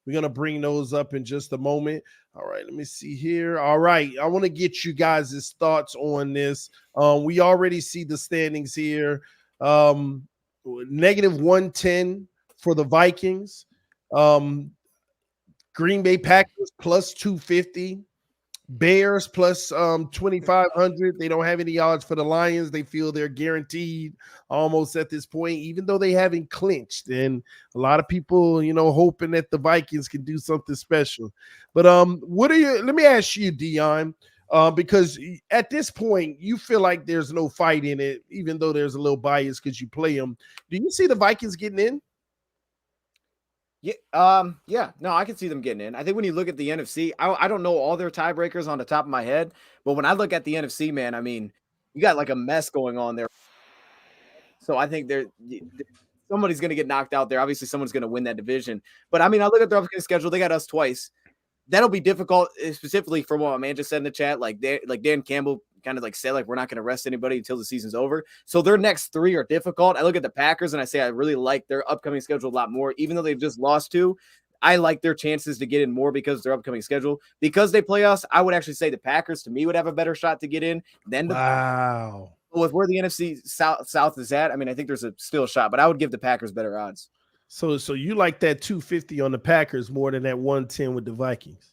We're gonna bring those up in just a moment. All right, let me see here. All right, I want to get you guys' thoughts on this. We already see the standings here. -110 for the Vikings. Green Bay Packers plus 250. Bears plus 2,500. They don't have any odds for the Lions. They feel they're guaranteed almost at this point, even though they haven't clinched. And a lot of people, hoping that the Vikings can do something special. But let me ask you, Dion, because at this point, you feel like there's no fight in it, even though there's a little bias because you play them. Do you see the Vikings getting in? Yeah. No, I can see them getting in. I think when you look at the NFC, I don't know all their tiebreakers on the top of my head, but when I look at the NFC, man, I mean, you got like a mess going on there. So I think somebody's going to get knocked out there. Obviously, someone's going to win that division. But I mean, I look at their upcoming schedule. They got us twice. That'll be difficult, specifically from what my man just said in the chat. Like Dan Campbell kind of like said, like, we're not going to rest anybody until the season's over. So their next three are difficult. I look at the Packers and I say I really like their upcoming schedule a lot more, even though they've just lost two. I like their chances to get in more because of their upcoming schedule. Because they play us, I would actually say the Packers to me would have a better shot to get in than the Wow. with where the NFC South is at. I mean, I think there's still a shot, but I would give the Packers better odds. So you like that 250 on the Packers more than that 110 with the Vikings?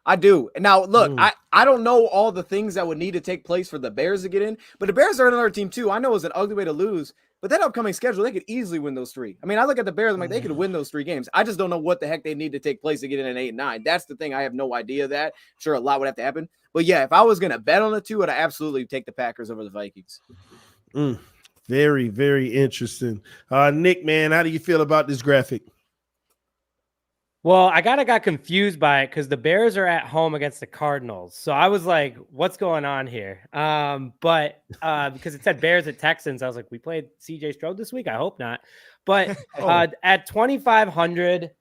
I do. Now, look, I don't know all the things that would need to take place for the Bears to get in, but the Bears are another team too. I know it's an ugly way to lose, but that upcoming schedule, they could easily win those three. I mean, I look at the Bears, I'm like, they could win those three games. I just don't know what the heck they need to take place to get in an 8-9. That's the thing. I have no idea of that. Sure, a lot would have to happen. But yeah, if I was going to bet on the two, I'd absolutely take the Packers over the Vikings. Very, very interesting. Nick, man, how do you feel about this graphic? Well, I got confused by it because the Bears are at home against the Cardinals. So I was like, what's going on here? But because it said Bears at Texans, I was like, we played CJ Stroud this week? I hope not. But at 2,500,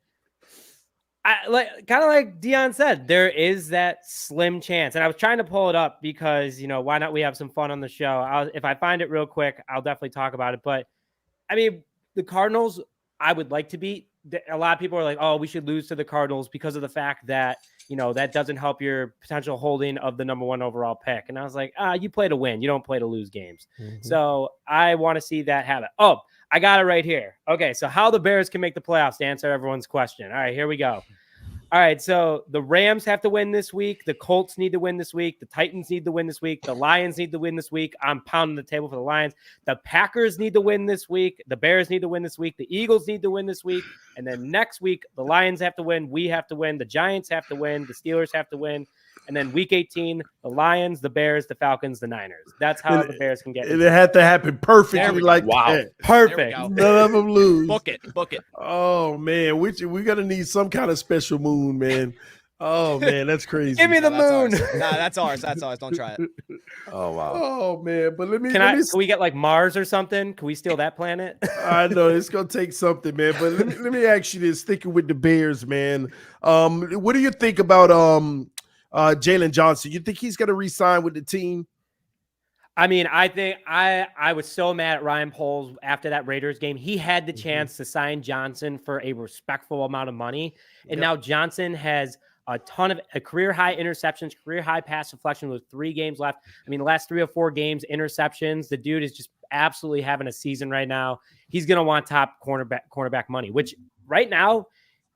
kind of like Dion said, there is that slim chance. And I was trying to pull it up because, why not we have some fun on the show? If I find it real quick, I'll definitely talk about it. But I mean, the Cardinals, I would like to beat. A lot of people are like, oh, we should lose to the Cardinals because of the fact that, that doesn't help your potential holding of the number 1 overall pick. And I was like, you play to win. You don't play to lose games. So I want to see that happen. Oh, I got it right here. Okay. So how the Bears can make the playoffs to answer everyone's question. All right, here we go. All right, so the Rams have to win this week. The Colts need to win this week. The Titans need to win this week. The Lions need to win this week. I'm pounding the table for the Lions. The Packers need to win this week. The Bears need to win this week. The Eagles need to win this week. And then next week, the Lions have to win. We have to win. The Giants have to win. The Steelers have to win. And then week 18, the Lions, the Bears, the Falcons, the Niners. That's how the Bears can get it. It had to happen perfectly like wow. that. Perfect. None of them lose. Book it. Oh, man. We're going to need some kind of special moon, man. Oh, man. That's crazy. Give me the moon. That's ours. Don't try it. Oh, wow. Oh, man. But can we get like Mars or something? Can we steal that planet? I know it's going to take something, man. But let me ask you this. Sticking with the Bears, man. What do you think about Jalen Johnson? You think he's going to re-sign with the team? I mean, I think I was so mad at Ryan Poles after that Raiders game. He had the chance to sign Johnson for a respectful amount of money. And now Johnson has a ton of career high interceptions, career high pass deflection with 3 games left. I mean, the last 3 or 4 games, interceptions. The dude is just absolutely having a season right now. He's going to want top cornerback money, which right now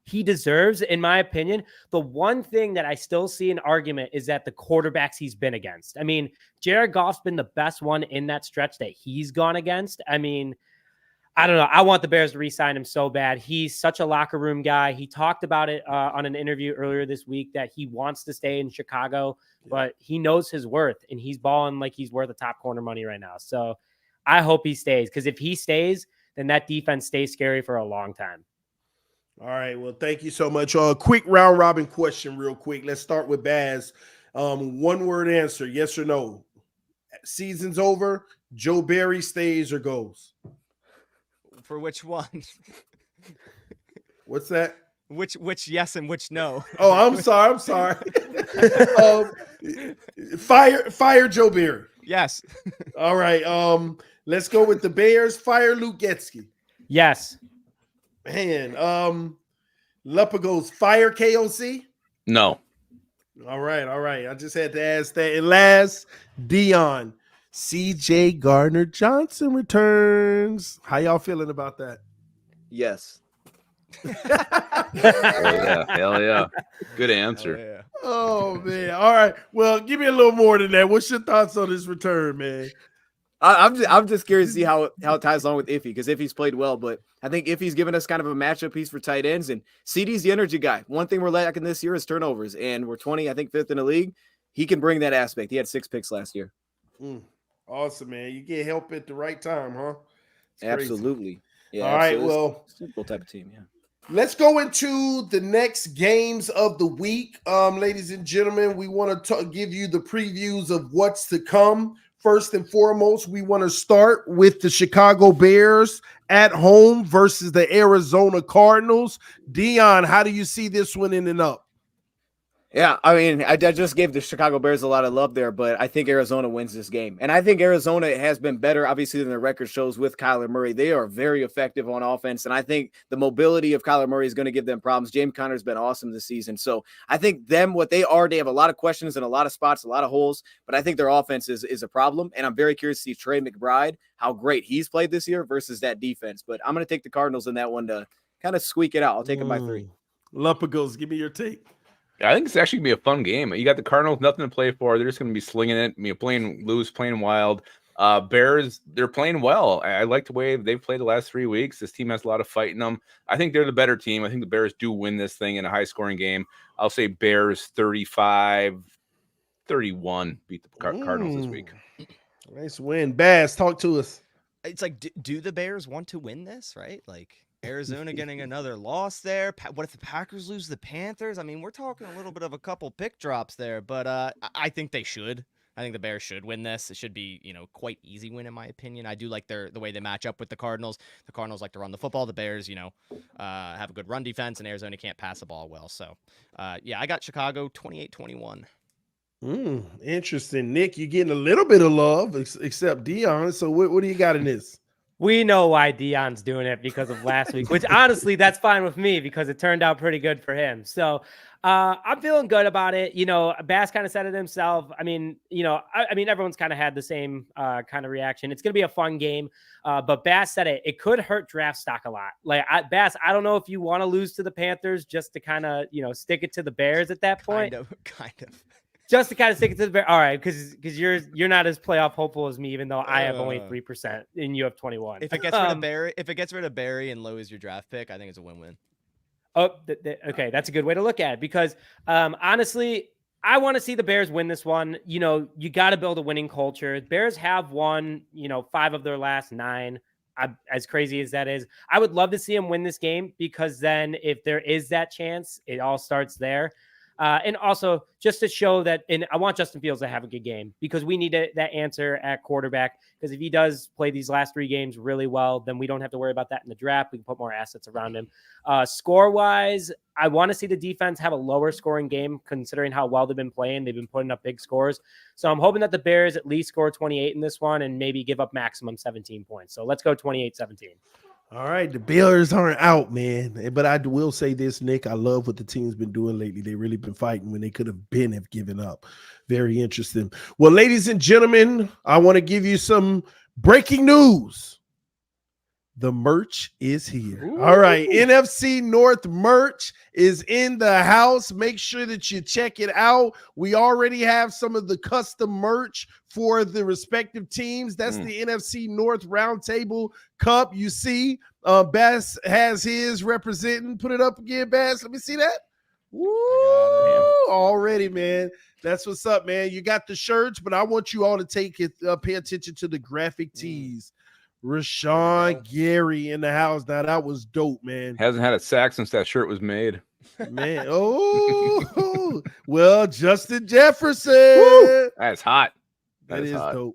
he deserves, in my opinion. The one thing that I still see an argument is that the quarterbacks he's been against. I mean, Jared Goff's been the best one in that stretch that he's gone against. I mean, I don't know. I want the Bears to re-sign him so bad. He's such a locker room guy. He talked about it on an interview earlier this week that he wants to stay in Chicago, but he knows his worth, and he's balling like he's worth the top corner money right now. So I hope he stays, because if he stays, then that defense stays scary for a long time. All right. Well, thank you so much. Quick round robin question real quick. Let's start with Baz. 1-word answer, yes or no. Season's over. Joe Barry stays or goes? For which one? What's that? Which yes and which no? Oh, I'm sorry. Fire Joe Barry. Yes. All right. Let's go with the Bears. Fire Luke Getsky. Yes. Man, Lepa goes fire KOC. No. All right. I just had to ask that. And last, Dion, CJ Gardner-Johnson returns. How y'all feeling about that? Yes. Hell yeah. Good answer. Yeah. Oh, man. All right. Well, give me a little more than that. What's your thoughts on this return, man? I'm just curious to see how it ties along with Iffy, because Iffy's played well, but I think Iffy's given us kind of a matchup piece for tight ends, and CD's the energy guy. One thing we're lacking this year is turnovers, and we're 5th in the league. He can bring that aspect. He had 6 picks last year. Awesome, man. You get help at the right time, huh? It's Absolutely. crazy. Yeah. All right. Well, simple type of team. Yeah. Let's go into the next games of the week. Ladies and gentlemen, we want to give you the previews of what's to come. First and foremost, we want to start with the Chicago Bears at home versus the Arizona Cardinals. Dion, how do you see this one ending up? Yeah, I mean, I just gave the Chicago Bears a lot of love there, but I think Arizona wins this game. And I think Arizona has been better, obviously, than the record shows with Kyler Murray. They are very effective on offense, and I think the mobility of Kyler Murray is going to give them problems. James Conner's been awesome this season. So I think what they are, they have a lot of questions and a lot of spots, a lot of holes, but I think their offense is a problem. And I'm very curious to see Trey McBride, how great he's played this year versus that defense. But I'm going to take the Cardinals in that one to kind of squeak it out. I'll take them by 3. Lumpagos, give me your take. I think it's actually going to be a fun game. You got the Cardinals, nothing to play for. They're just going to be slinging it, playing loose, playing wild. Bears, they're playing well. I like the way they've played the last 3 weeks. This team has a lot of fight in them. I think they're the better team. I think the Bears do win this thing in a high-scoring game. I'll say Bears 35-31 beat the Cardinals this week. Nice win. Bass, talk to us. It's like, do the Bears want to win this, right? Like, Arizona getting another loss there. What if the Packers lose the Panthers? I mean, we're talking a little bit of a couple pick drops there, but I think they should. I think the Bears should win this. It should be, quite easy win in my opinion. I do like the way they match up with the Cardinals. The Cardinals like to run the football. The Bears, have a good run defense, and Arizona can't pass the ball well. So, I got Chicago 28-21. Interesting. Nick, you're getting a little bit of love, except Dion. So what do you got in this? We know why Dion's doing it because of last week, which honestly, that's fine with me because it turned out pretty good for him. So I'm feeling good about it. Bass kind of said it himself. I mean, everyone's kind of had the same kind of reaction. It's going to be a fun game. But Bass said it could hurt draft stock a lot. Like Bass, I don't know if you want to lose to the Panthers just to kind of, stick it to the Bears at that point. Kind of. Just to kind of stick it to the Bears. All right, because you're not as playoff hopeful as me, even though I have only 3% and you have 21. If it gets rid of Barry and lowers your draft pick, I think it's a win-win. Oh, okay, that's a good way to look at it because honestly, I want to see the Bears win this one. You got to build a winning culture. Bears have won, 5 of their last 9. As crazy as that is, I would love to see them win this game because then if there is that chance, it all starts there. And also just to show that, and I want Justin Fields to have a good game because we need that answer at quarterback. Because if he does play these last 3 games really well, then we don't have to worry about that in the draft. We can put more assets around him. Score-wise, I want to see the defense have a lower scoring game considering how well they've been playing. They've been putting up big scores. So I'm hoping that the Bears at least score 28 in this one and maybe give up maximum 17 points. So let's go 28-17. All right, the Bears aren't out, man. But I will say this, Nick. I love what the team's been doing lately. They've really been fighting when they could have given up. Very interesting. Well, ladies and gentlemen, I want to give you some breaking news. The merch is here. Ooh. All right, NFC North merch is in the house. Make sure that you check it out. We already have some of the custom merch for the respective teams. That's the NFC North Roundtable Cup. You see, Bass has his representing. Put it up again, Bass. Let me see that. Woo! Already, man. That's what's up, man. You got the shirts, but I want you all to pay attention to the graphic tees. Rashawn Gary in the house. Now that was dope, man. Hasn't had a sack since that shirt was made. Man, well, Justin Jefferson. Woo! That's hot. That is hot. Dope.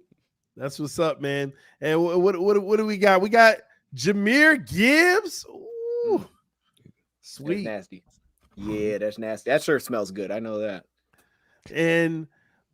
That's what's up, man. And what do we got? We got Jahmyr Gibbs. Ooh, sweet. That's nasty. Yeah, that's nasty. That shirt smells good. I know that. And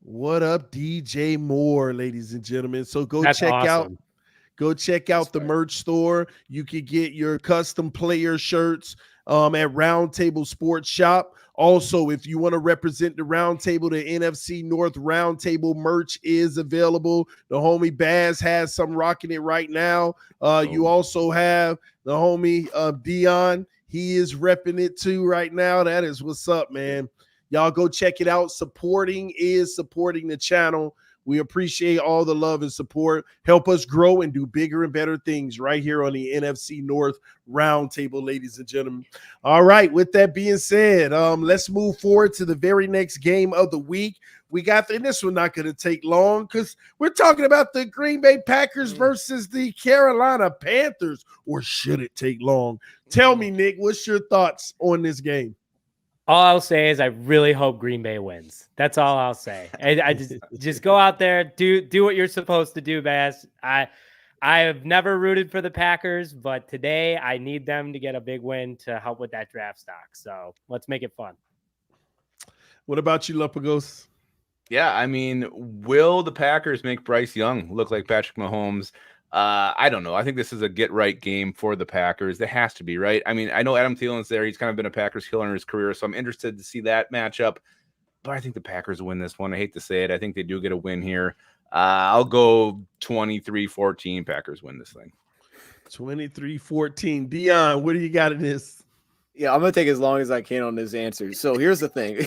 what up, DJ Moore, ladies and gentlemen? So go check out the merch store. You can get your custom player shirts at Roundtable Sports Shop. Also, if you want to represent the Roundtable, the NFC North Roundtable merch is available. The homie Baz has some rocking it right now. You also have the homie Dion. He is repping it too right now. That is what's up, man. Y'all go check it out. Supporting the channel. We appreciate all the love and support. Help us grow and do bigger and better things right here on the NFC North Roundtable, ladies and gentlemen. All right, with that being said, let's move forward to the very next game of the week. We got and this one not going to take long because we're talking about the Green Bay Packers versus the Carolina Panthers. Or should it take long? Tell me, Nick, what's your thoughts on this game? All I'll say is I really hope Green Bay wins. That's all I'll say. I just go out there, do what you're supposed to do, Bass. I have never rooted for the Packers, but today I need them to get a big win to help with that draft stock. So let's make it fun. What about you, Lupagos? Yeah, I mean, will the Packers make Bryce Young look like Patrick Mahomes? I don't know. I think this is a get-right game for the Packers. It has to be, right? I mean, I know Adam Thielen's there. He's kind of been a Packers killer in his career, so I'm interested to see that matchup. But I think the Packers win this one. I hate to say it. I think they do get a win here. I'll go 23-14. Packers win this thing. 23-14. Dion, what do you got in this? Yeah, I'm gonna take as long as I can on this answer. So here's the thing.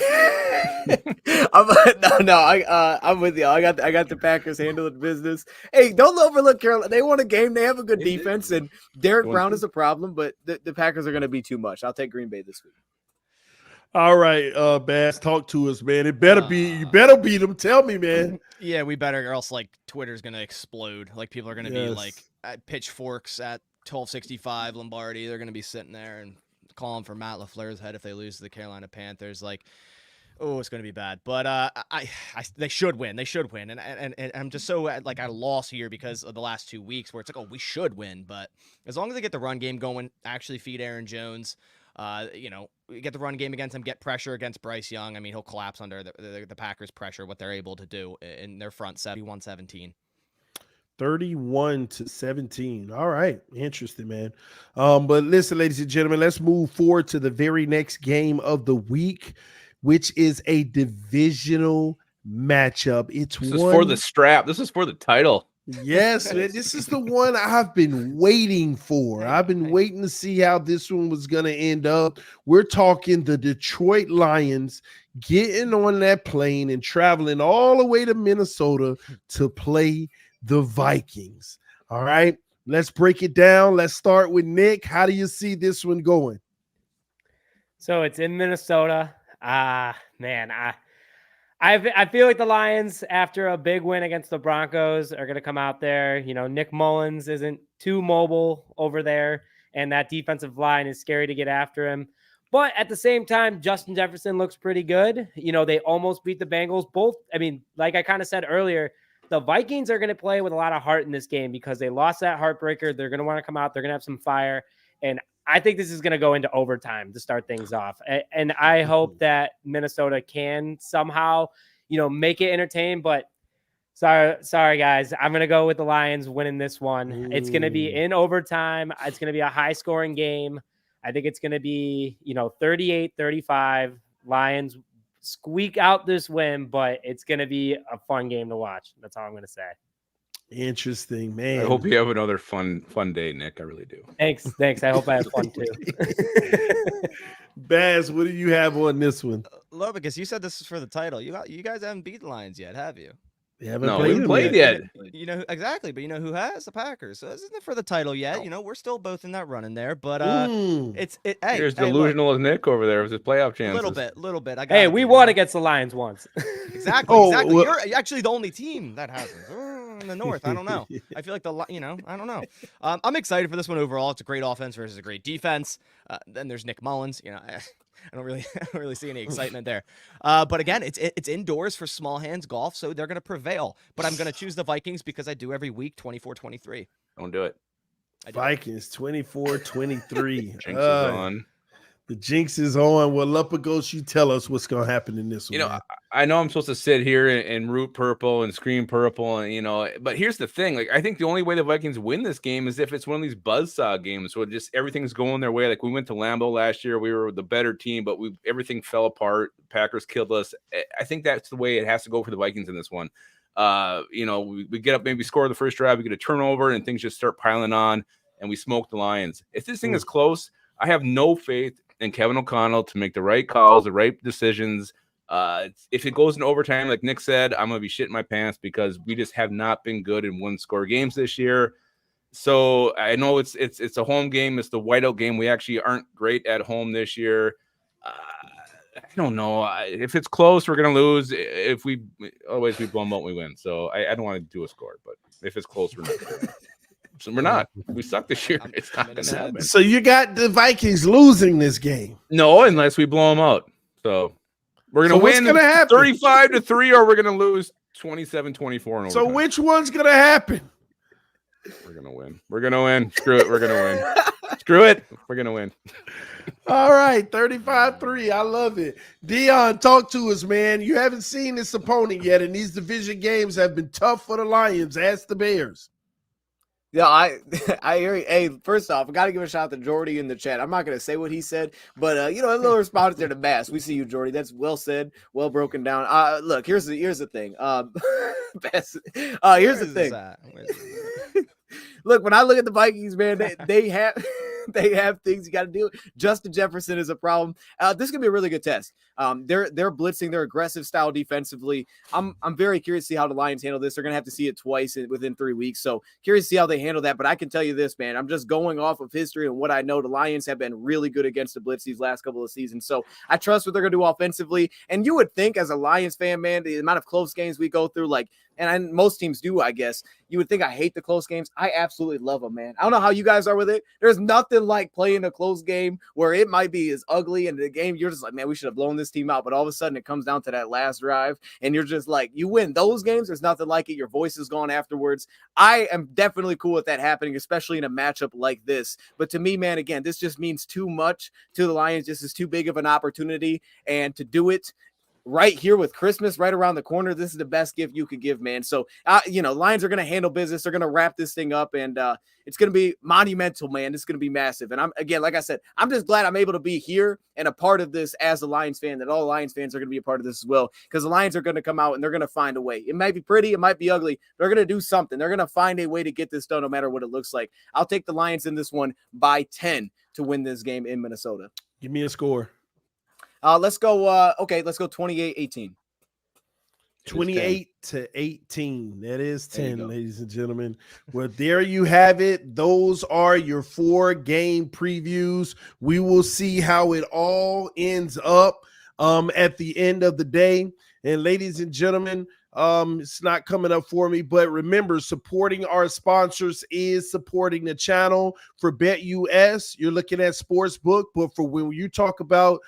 I'm with you. I got the Packers handling business. Hey, don't overlook Carolina. They won a game. They have a good defense, and Derek Brown is a problem, but the Packers are gonna be too much. I'll take Green Bay this week. All right, Bass, talk to us, man. It better be you better beat them. Tell me, man. Yeah, we better, or else like Twitter's gonna explode. Like people are gonna be like at pitchforks at 1265 Lombardi. They're gonna be sitting there and calling for Matt LaFleur's head if they lose to the Carolina Panthers. Like, oh, it's going to be bad. But they should win. They should win. And I'm just so like at a loss here because of the last 2 weeks where it's like, oh, we should win. But as long as they get the run game going, actually feed Aaron Jones, get the run game against him, get pressure against Bryce Young. I mean, he'll collapse under the Packers' pressure, what they're able to do in their front 71-17. 31-17. All right. Interesting, man. But listen, ladies and gentlemen, let's move forward to the very next game of the week, which is a divisional matchup. This is for the strap. This is for the title. Yes, man. This is the one I've been waiting for. I've been waiting to see how this one was going to end up. We're talking the Detroit Lions getting on that plane and traveling all the way to Minnesota to play the Vikings. All right, let's break it down. Let's start with Nick. How do you see this one going? So it's in Minnesota. Man, I feel like the Lions, after a big win against the Broncos, are going to come out there. You know, Nick Mullins isn't too mobile over there, and that defensive line is scary to get after him. But at the same time, Justin Jefferson looks pretty good. You know, they almost beat the Bengals. Both, I mean, like I kind of said earlier, the Vikings are going to play with a lot of heart in this game because they lost that heartbreaker. They're going to want to come out. They're going to have some fire. And I think this is going to go into overtime to start things off. And I hope that Minnesota can somehow, make it entertaining. But sorry, guys. I'm going to go with the Lions winning this one. It's going to be in overtime. It's going to be a high-scoring game. I think it's going to be, 38-35. Lions squeak out this win, but it's going to be a fun game to watch. That's all I'm going to say. Interesting, man. I hope you have another fun day, Nick. I really do. Thanks. I hope I have fun too. Baz, what do you have on this one? Lobicus, you said this is for the title. You guys haven't beat the Lions yet, have you? They haven't played yet. Exactly, but who has? The Packers. So this isn't for the title yet. We're still both in that running there, but Here's delusional as Nick over there with his playoff chances. Little bit. We won against the Lions once. Exactly. Well, you're actually the only team that hasn't. In the North, I don't know. I feel like I don't know. I'm excited for this one overall. It's a great offense versus a great defense. Then there's Nick Mullins. I don't really see any excitement there. But again, it's indoors for small hands golf, so they're going to prevail. But I'm going to choose the Vikings because I do every week, 24-23. Don't do it. Vikings 24-23. Jinx is on. The jinx is on. Well, Lupagos, you tell us what's going to happen in this one. I know I'm supposed to sit here and root purple and scream purple, and but here's the thing. Like, I think the only way the Vikings win this game is if it's one of these buzzsaw games where just everything's going their way. Like, we went to Lambeau last year. We were the better team, but everything fell apart. Packers killed us. I think that's the way it has to go for the Vikings in this one. We get up, maybe score the first drive, we get a turnover, and things just start piling on, and we smoke the Lions. If this thing is close, I have no faith in Kevin O'Connell to make the right calls, the right decisions. If it goes in overtime, like Nick said, I'm going to be shitting my pants because we just have not been good in one-score games this year. So I know it's a home game. It's the whiteout game. We actually aren't great at home this year. don't know. If it's close, we're gonna lose. If we always we blow them out, we win. So I don't want to do a score, but if it's close, we're not gonna win. So we're not. We suck this year. It's not gonna happen. So you got the Vikings losing this game. No, unless we blow them out. So we're gonna win 35-3, or we're gonna lose 27-24. So which one's gonna happen? We're gonna win. We're gonna win. Screw it. We're gonna win. Screw it. We're gonna win. All right, 35-3. I love it. Dion, talk to us, man. You haven't seen this opponent yet, and these division games have been tough for the Lions. Ask the Bears. Yeah, I hear you. Hey, first off, I got to give a shout out to Jordy in the chat. I'm not going to say what he said, but, a little response there to Bass. We see you, Jordy. That's well said, well broken down. Look, here's the thing. Bass, here's the thing. Look, when I look at the Vikings, man, they have they have things you got to do. Justin Jefferson is a problem. This is gonna be a really good test. They're blitzing, their aggressive style defensively. I'm very curious to see how the Lions handle this. They're gonna have to see it twice within 3 weeks. So curious to see how they handle that. But I can tell you this, man. I'm just going off of history and what I know. The Lions have been really good against the blitz these last couple of seasons. So I trust what they're gonna do offensively. And you would think, as a Lions fan, man, the amount of close games we go through, and most teams do, I guess. You would think I hate the close games. I absolutely love them, man. I don't know how you guys are with it. There's nothing like playing a close game where it might be as ugly, and the game you're just like, man, we should have blown this team out. But all of a sudden it comes down to that last drive, and you're just like, you win those games. There's nothing like it. Your voice is gone afterwards. I am definitely cool with that happening, especially in a matchup like this. But to me, man, again, this just means too much to the Lions. This is too big of an opportunity, and to do it right here with Christmas right around the corner, this is the best gift you could give, man. So, Lions are going to handle business. They're going to wrap this thing up, and it's going to be monumental, man. It's going to be massive. And like I said, I'm just glad I'm able to be here and a part of this as a Lions fan, that all Lions fans are going to be a part of this as well, because the Lions are going to come out and they're going to find a way. It might be pretty, it might be ugly. They're going to do something. They're going to find a way to get this done no matter what it looks like. I'll take the Lions in this one by 10 to win this game in Minnesota. Give me a score. Let's go 28-18. 28-18. That is 10, ladies and gentlemen. Well, there you have it. Those are your 4 game previews. We will see how it all ends up at the end of the day. And ladies and gentlemen, it's not coming up for me, but remember, supporting our sponsors is supporting the channel. For BetUS, you're looking at Sportsbook, but for when you talk about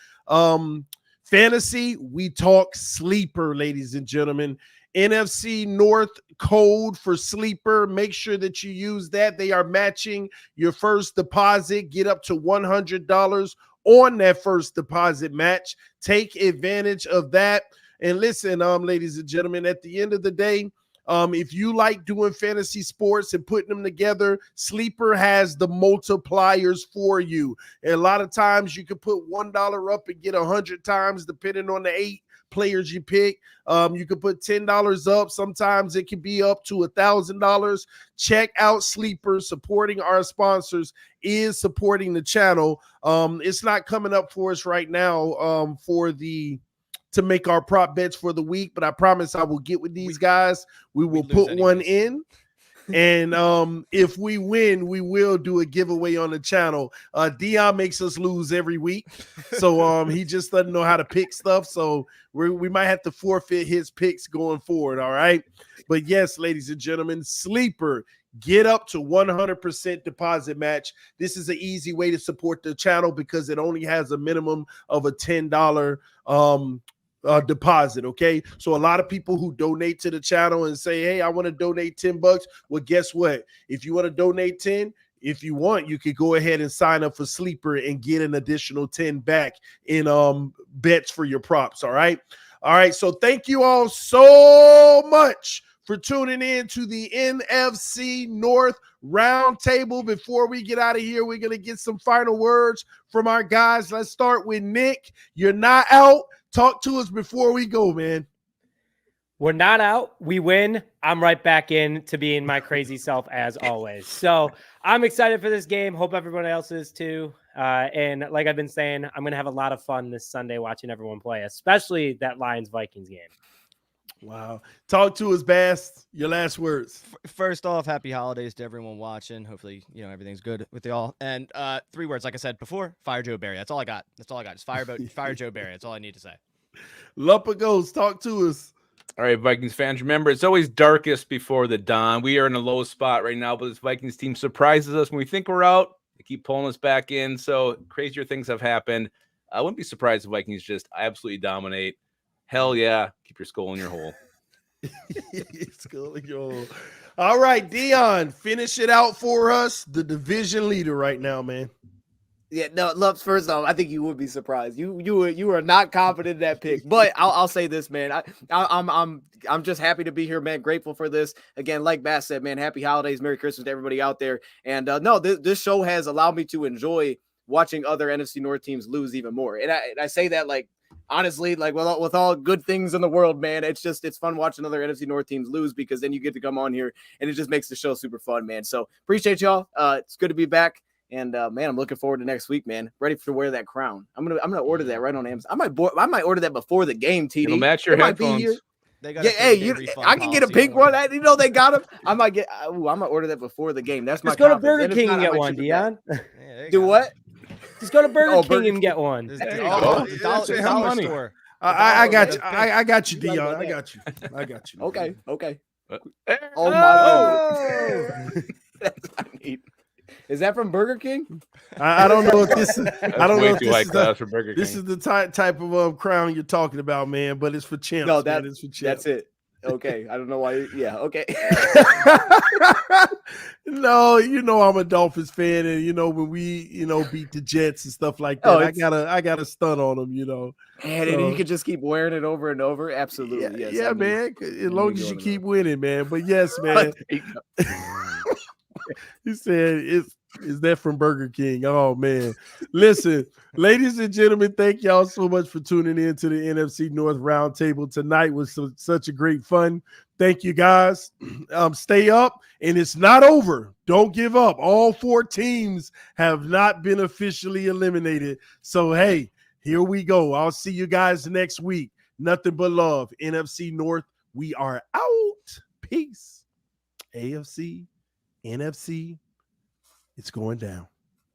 fantasy, we talk sleeper, ladies and gentlemen. NFC North code for sleeper. Make sure that you use that. They are matching your first deposit. Get up to $100 on that first deposit match. Take advantage of that. And listen, ladies and gentlemen, at the end of the day, if you like doing fantasy sports and putting them together, Sleeper has the multipliers for you. And a lot of times you can put $1 up and get 100 times, depending on the 8 players you pick. You can put $10 up. Sometimes it can be up to $1,000. Check out Sleeper. Supporting our sponsors is supporting the channel. It's not coming up for us right now to make our prop bets for the week, but I promise I will get with these guys. We will put one in, and if we win, we will do a giveaway on the channel. Dion makes us lose every week, so he just doesn't know how to pick stuff, so we might have to forfeit his picks going forward, all right? But yes, ladies and gentlemen, Sleeper, get up to 100% deposit match. This is an easy way to support the channel because it only has a minimum of a $10 deposit. Okay, so a lot of people who donate to the channel and say, hey, I want to donate $10. Well, guess what? If you want to donate 10, if you want, you could go ahead and sign up for Sleeper and get an additional 10 back in bets for your props. All right. So thank you all so much for tuning in to the NFC North Roundtable. Before we get out of here, we're going to get some final words from our guys. Let's start with Nick. You're not out. Talk to us before we go, man. We're not out. We win. I'm right back in to being my crazy self as always. So I'm excited for this game. Hope everyone else is too. And like I've been saying, I'm going to have a lot of fun this Sunday watching everyone play, especially that Lions-Vikings game. Wow. Talk to us, Bass. Your last words. First off, happy holidays to everyone watching. Hopefully, everything's good with y'all. And 3 words, like I said before, fire Joe Barry. That's all I got. Just fire Joe Barry. That's all I need to say. Lump of Ghost, talk to us. All right, Vikings fans, remember, it's always darkest before the dawn. We are in a low spot right now, but this Vikings team surprises us. When we think we're out, they keep pulling us back in. So crazier things have happened. I wouldn't be surprised if Vikings just absolutely dominate. Hell yeah. Keep your skull in your hole. Skull in your hole. All right, Dion, finish it out for us. The division leader right now, man. Yeah, no, Lumps, first off, I think you would be surprised. You are not confident in that pick. But I'll say this, man. I'm just happy to be here, man. Grateful for this. Again, like Bass said, man, happy holidays, Merry Christmas to everybody out there. And no, this show has allowed me to enjoy watching other NFC North teams lose even more. And I say that like honestly, like with all good things in the world, man, it's fun watching other NFC North teams lose, because then you get to come on here and it just makes the show super fun, man. So appreciate y'all. It's good to be back. And man, I'm looking forward to next week, man. Ready to wear that crown. I'm gonna order that right on Amazon. I might order that before the game. TD, It'll match your headphones. They got I can get a pink one. They got them. I might get. I might order that before the game. That's my. Just go to Burger King and get one, Dion. Do what? Just go to Burger King and get one. Dollar store. I got you. I got you, Dion. I got you. Okay. Oh my God. That's what I need. Is that from Burger King? I don't know if this is. I don't know if this is the type of crown you're talking about, man. But it's for champs. No, that is for champs. That's it. Okay, I don't know why. Yeah, okay. No, I'm a Dolphins fan, and when we beat the Jets and stuff like that, I got a stun on them, And you can just keep wearing it over and over. Absolutely, yes. Yeah, man. As long as you keep winning, man. But yes, man. He said, is that from Burger King? Oh, man. Listen, ladies and gentlemen, thank y'all so much for tuning in to the NFC North Roundtable. Tonight was such a great fun. Thank you, guys. Stay up, and it's not over. Don't give up. All 4 teams have not been officially eliminated. So, hey, here we go. I'll see you guys next week. Nothing but love. NFC North, we are out. Peace. AFC, NFC, it's going down.